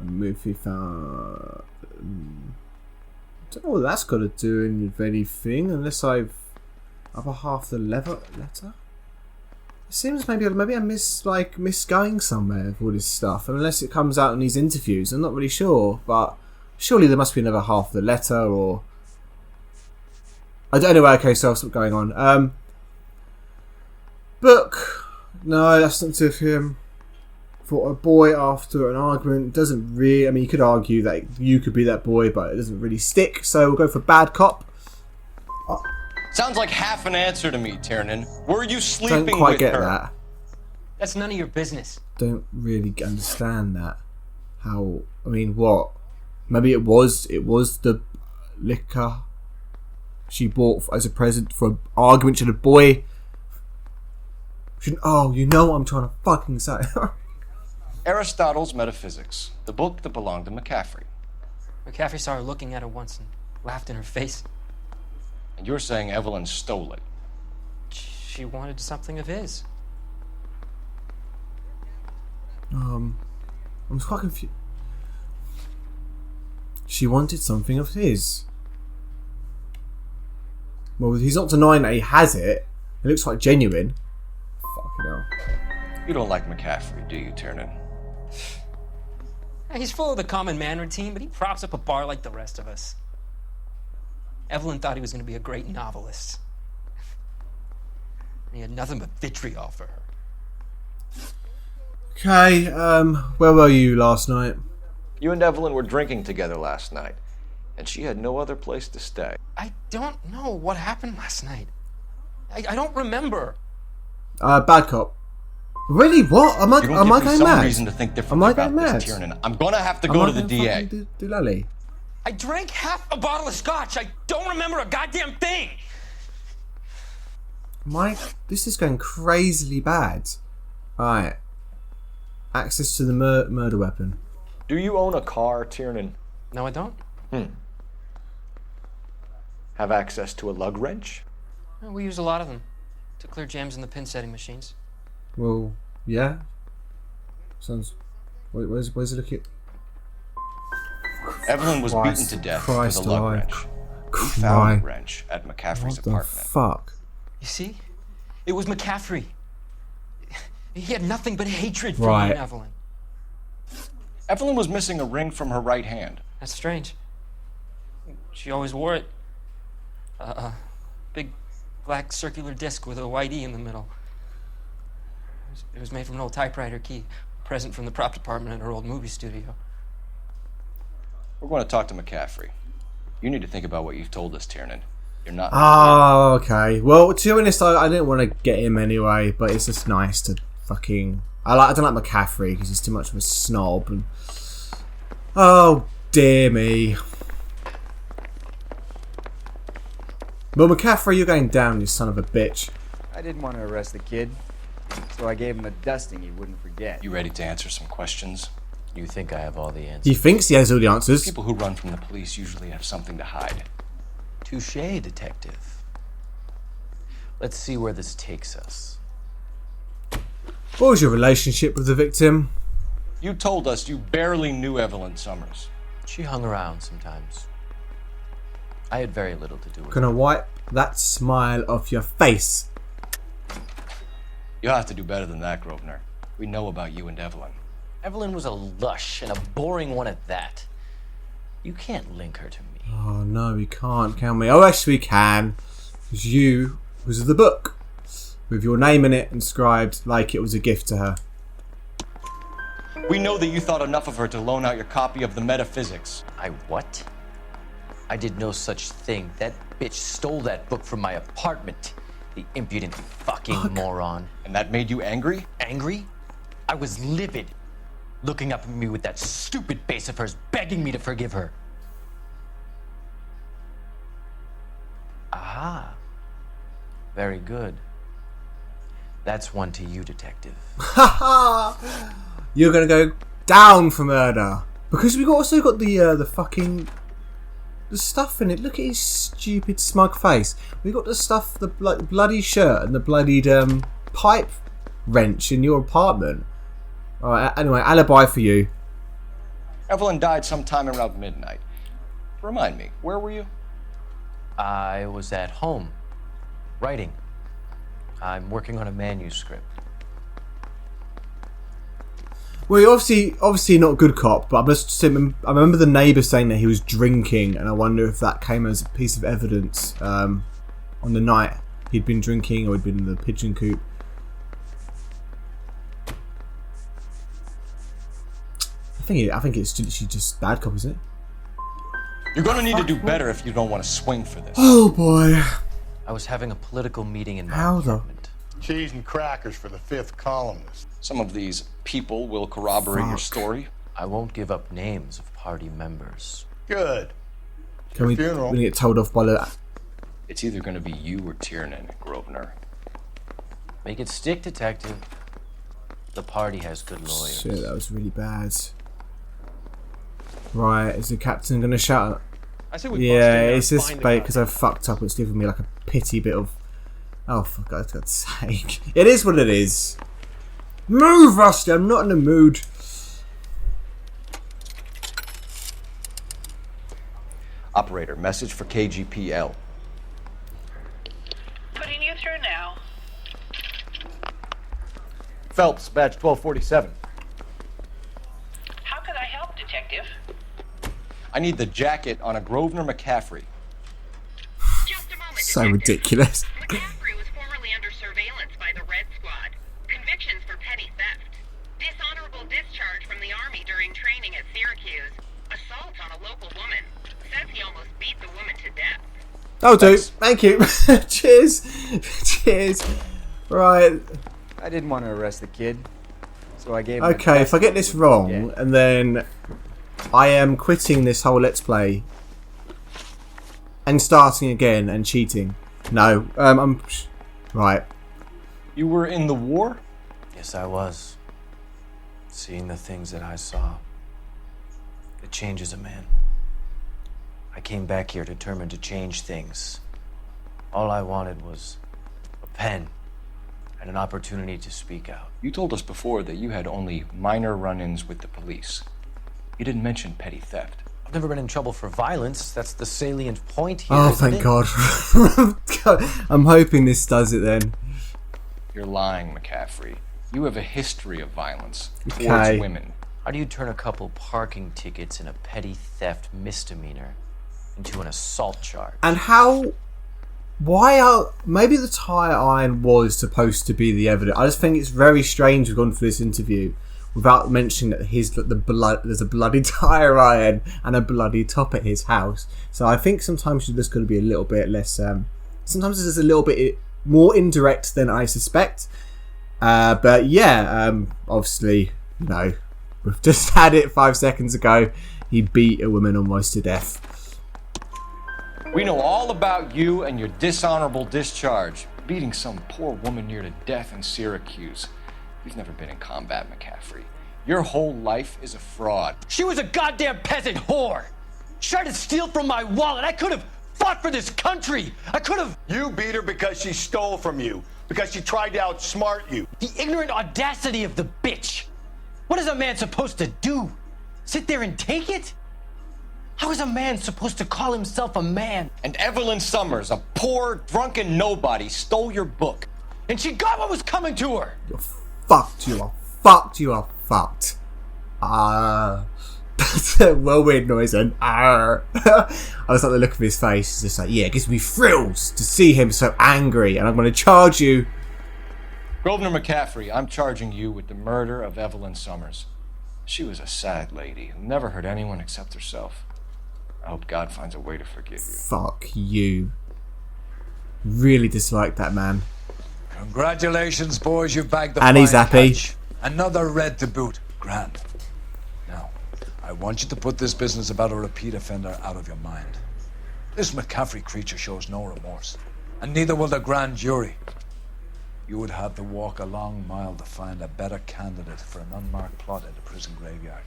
Movie found. Don't know what that's got to do with anything, unless I've other half the letter. It seems maybe I'm misgoing somewhere with all this stuff, unless it comes out in these interviews. I'm not really sure, but surely there must be another half of the letter, or I don't know. Okay, so I'll stop going on. Book. No, that's not to him. For a boy after an argument doesn't really. I mean, you could argue that you could be that boy, but it doesn't really stick. So we'll go for bad cop. Sounds like half an answer to me, Tiernan. Were you sleeping with her? Don't quite get that. That's none of your business. Don't really understand that. How? I mean, what? Maybe it was the liquor she bought as a present for an argument to the boy. Oh, you know what I'm trying to fucking say. Aristotle's Metaphysics, the book that belonged to McCaffrey. McCaffrey saw her looking at it once and laughed in her face. And you're saying Evelyn stole it? She wanted something of his. I'm quite confused. She wanted something of his. Well, he's not denying that he has it. It looks like genuine. Fucking hell. You don't like McCaffrey, do you, Tiernan? He's full of the common man routine, but he props up a bar like the rest of us. Evelyn thought he was going to be a great novelist. And he had nothing but vitriol for her. Okay, where were you last night? You and Evelyn were drinking together last night, and she had no other place to stay. I don't know what happened last night. I don't remember. Bad cop. Really? What? Am I going mad? Reason to think differently about this, Tiernan. I'm gonna have to go to the DA. I drank half a bottle of scotch. I don't remember a goddamn thing. Mike, this is going crazily bad. Alright. Access to the murder weapon. Do you own a car, Tiernan? No, I don't. Have access to a lug wrench? Well, we use a lot of them to clear jams in the pin setting machines. Well, yeah. Sounds. Where's it looking? Evelyn was beaten to death with a lug wrench. We found the wrench at McCaffrey's apartment. Fuck. You see? It was McCaffrey. He had nothing but hatred for me and Evelyn. Evelyn was missing a ring from her right hand. That's strange. She always wore it. Big black circular disc with a white E in the middle. It was made from an old typewriter key, a present from the prop department at her old movie studio. We're going to talk to McCaffrey. You need to think about what you've told us, Tiernan. You're not... Oh, okay. Well, to be honest, I didn't want to get him anyway, but it's just nice to fucking... I don't like McCaffrey because he's too much of a snob. And... Oh, dear me. Well, McCaffrey, you're going down, you son of a bitch. I didn't want to arrest the kid, so I gave him a dusting he wouldn't forget. You ready to answer some questions? You think I have all the answers? He thinks he has all the answers. People who run from the police usually have something to hide. Touché, detective. Let's see where this takes us. What was your relationship with the victim? You told us you barely knew Evelyn Summers. She hung around sometimes. I had very little to do with it. Gonna wipe that smile off your face. You'll have to do better than that, Grosvenor. We know about you and Evelyn. Evelyn was a lush, and a boring one at that. You can't link her to me. Oh, no, we can't, can we? Oh, actually, we can. Because you was the book. With your name in it inscribed like it was a gift to her. We know that you thought enough of her to loan out your copy of the Metaphysics. I what? I did no such thing. That bitch stole that book from my apartment. The impudent fucking moron. And that made you angry? Angry? I was livid. Looking up at me with that stupid face of hers, begging me to forgive her. Aha. Very good. That's one to you, detective. You're gonna go down for murder. Because we also got the fucking the stuff in it. Look at his stupid smug face. We got the stuff, the bloody shirt and the bloodied pipe wrench in your apartment. Alright, anyway, alibi for you. Evelyn died sometime around midnight. Remind me, where were you? I was at home, writing. I'm working on a manuscript. Well, you're obviously not a good cop, but I remember the neighbour saying that he was drinking, and I wonder if that came as a piece of evidence on the night he'd been drinking or he'd been in the pigeon coop. I think it's just bad cop, isn't it? You're gonna need to do better if you don't want to swing for this. Oh boy. I was having a political meeting in my How the? apartment. Cheese and crackers for the 5th columnist. Some of these people will corroborate your story. I won't give up names of party members. Good. Can we get told off by the... It's either gonna be you or Tiernan, Grosvenor. Make it stick, detective. The party has good lawyers. Shit, that was really bad. Right, is the captain gonna shout? Yeah, it's this bait because I fucked up. It's giving me like a pity bit of. Oh, for God's sake! It is what it is. Move, Rusty. I'm not in the mood. Operator, message for KGPL. Putting you through now. Phelps, badge 1247. How could I help, Detective? I need the jacket on a Grosvenor McCaffrey. Just a moment, So ridiculous. McCaffrey was formerly under surveillance by the Red Squad. Convictions for petty theft. Dishonorable discharge from the Army during training at Syracuse. Assault on a local woman. Says he almost beat the woman to death. Oh, dude. Thank you. Cheers. Cheers. Right. I didn't want to arrest the kid, so I gave him Okay, if I get this wrong, and then I am quitting this whole Let's Play and starting again and cheating. No, I'm... Right. You were in the war? Yes, I was. Seeing the things that I saw, it changes a man. I came back here determined to change things. All I wanted was a pen and an opportunity to speak out. You told us before that you had only minor run-ins with the police. You didn't mention petty theft. I've never been in trouble for violence. That's the salient point here. Oh, isn't thank it? God. I'm hoping this does it then. You're lying, McCaffrey. You have a history of violence Okay. towards women. How do you turn a couple parking tickets and a petty theft misdemeanor into an assault charge? And how... Why are... Maybe the tire iron was supposed to be the evidence. I just think it's very strange we've gone for this interview without mentioning that there's a bloody tire iron and a bloody top at his house. So I think sometimes you're just going to be a little bit less... sometimes it's just a little bit more indirect than I suspect. But yeah, obviously, you know, we've just had it 5 seconds ago. He beat a woman almost to death. We know all about you and your dishonorable discharge. Beating some poor woman near to death in Syracuse. You've never been in combat, McCaffrey. Your whole life is a fraud. She was a goddamn peasant whore. She tried to steal from my wallet. I could have fought for this country. I could have... You beat her because she stole from you. Because she tried to outsmart you. The ignorant audacity of the bitch. What is a man supposed to do? Sit there and take it? How is a man supposed to call himself a man? And Evelyn Summers, a poor, drunken nobody, stole your book. And she got what was coming to her. You're fucked. You are fucked. You are fucked. That's a well-weird noise then. I was like the look of his face. It's just like, yeah, it gives me thrills to see him so angry. And I'm going to charge you. Grosvenor McCaffrey, I'm charging you with the murder of Evelyn Summers. She was a sad lady who never hurt anyone except herself. I hope God finds a way to forgive you. Fuck you. Really dislike that man. Congratulations, boys, you bagged the And he's fine happy. catch. Another red to boot. Grand. Now, I want you to put this business about a repeat offender out of your mind. This McCaffrey creature shows no remorse, and neither will the grand jury. You would have to walk a long mile to find a better candidate for an unmarked plot at the prison graveyard.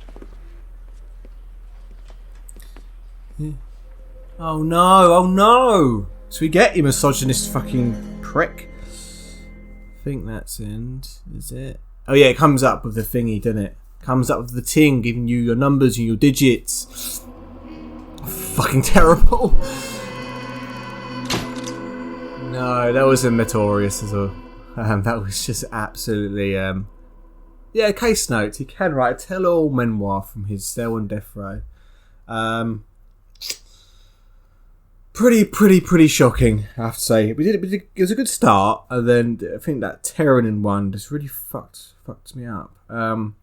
Oh no, oh no! So we get you, misogynist fucking prick. I think that's end, is it? Oh yeah, it comes up with the thingy, doesn't it? Comes up with the ting, giving you your numbers and your digits. Fucking terrible. No, that wasn't notorious as well. That was just absolutely... yeah, case notes. He can write a tell-all memoir from his cell on death row. Pretty shocking, I have to say. It was a good start, and then I think that Terranin one just really fucked me up. I'm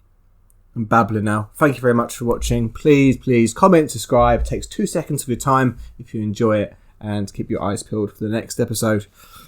babbling now. Thank you very much for watching. Please comment, subscribe. It takes 2 seconds of your time if you enjoy it, and keep your eyes peeled for the next episode.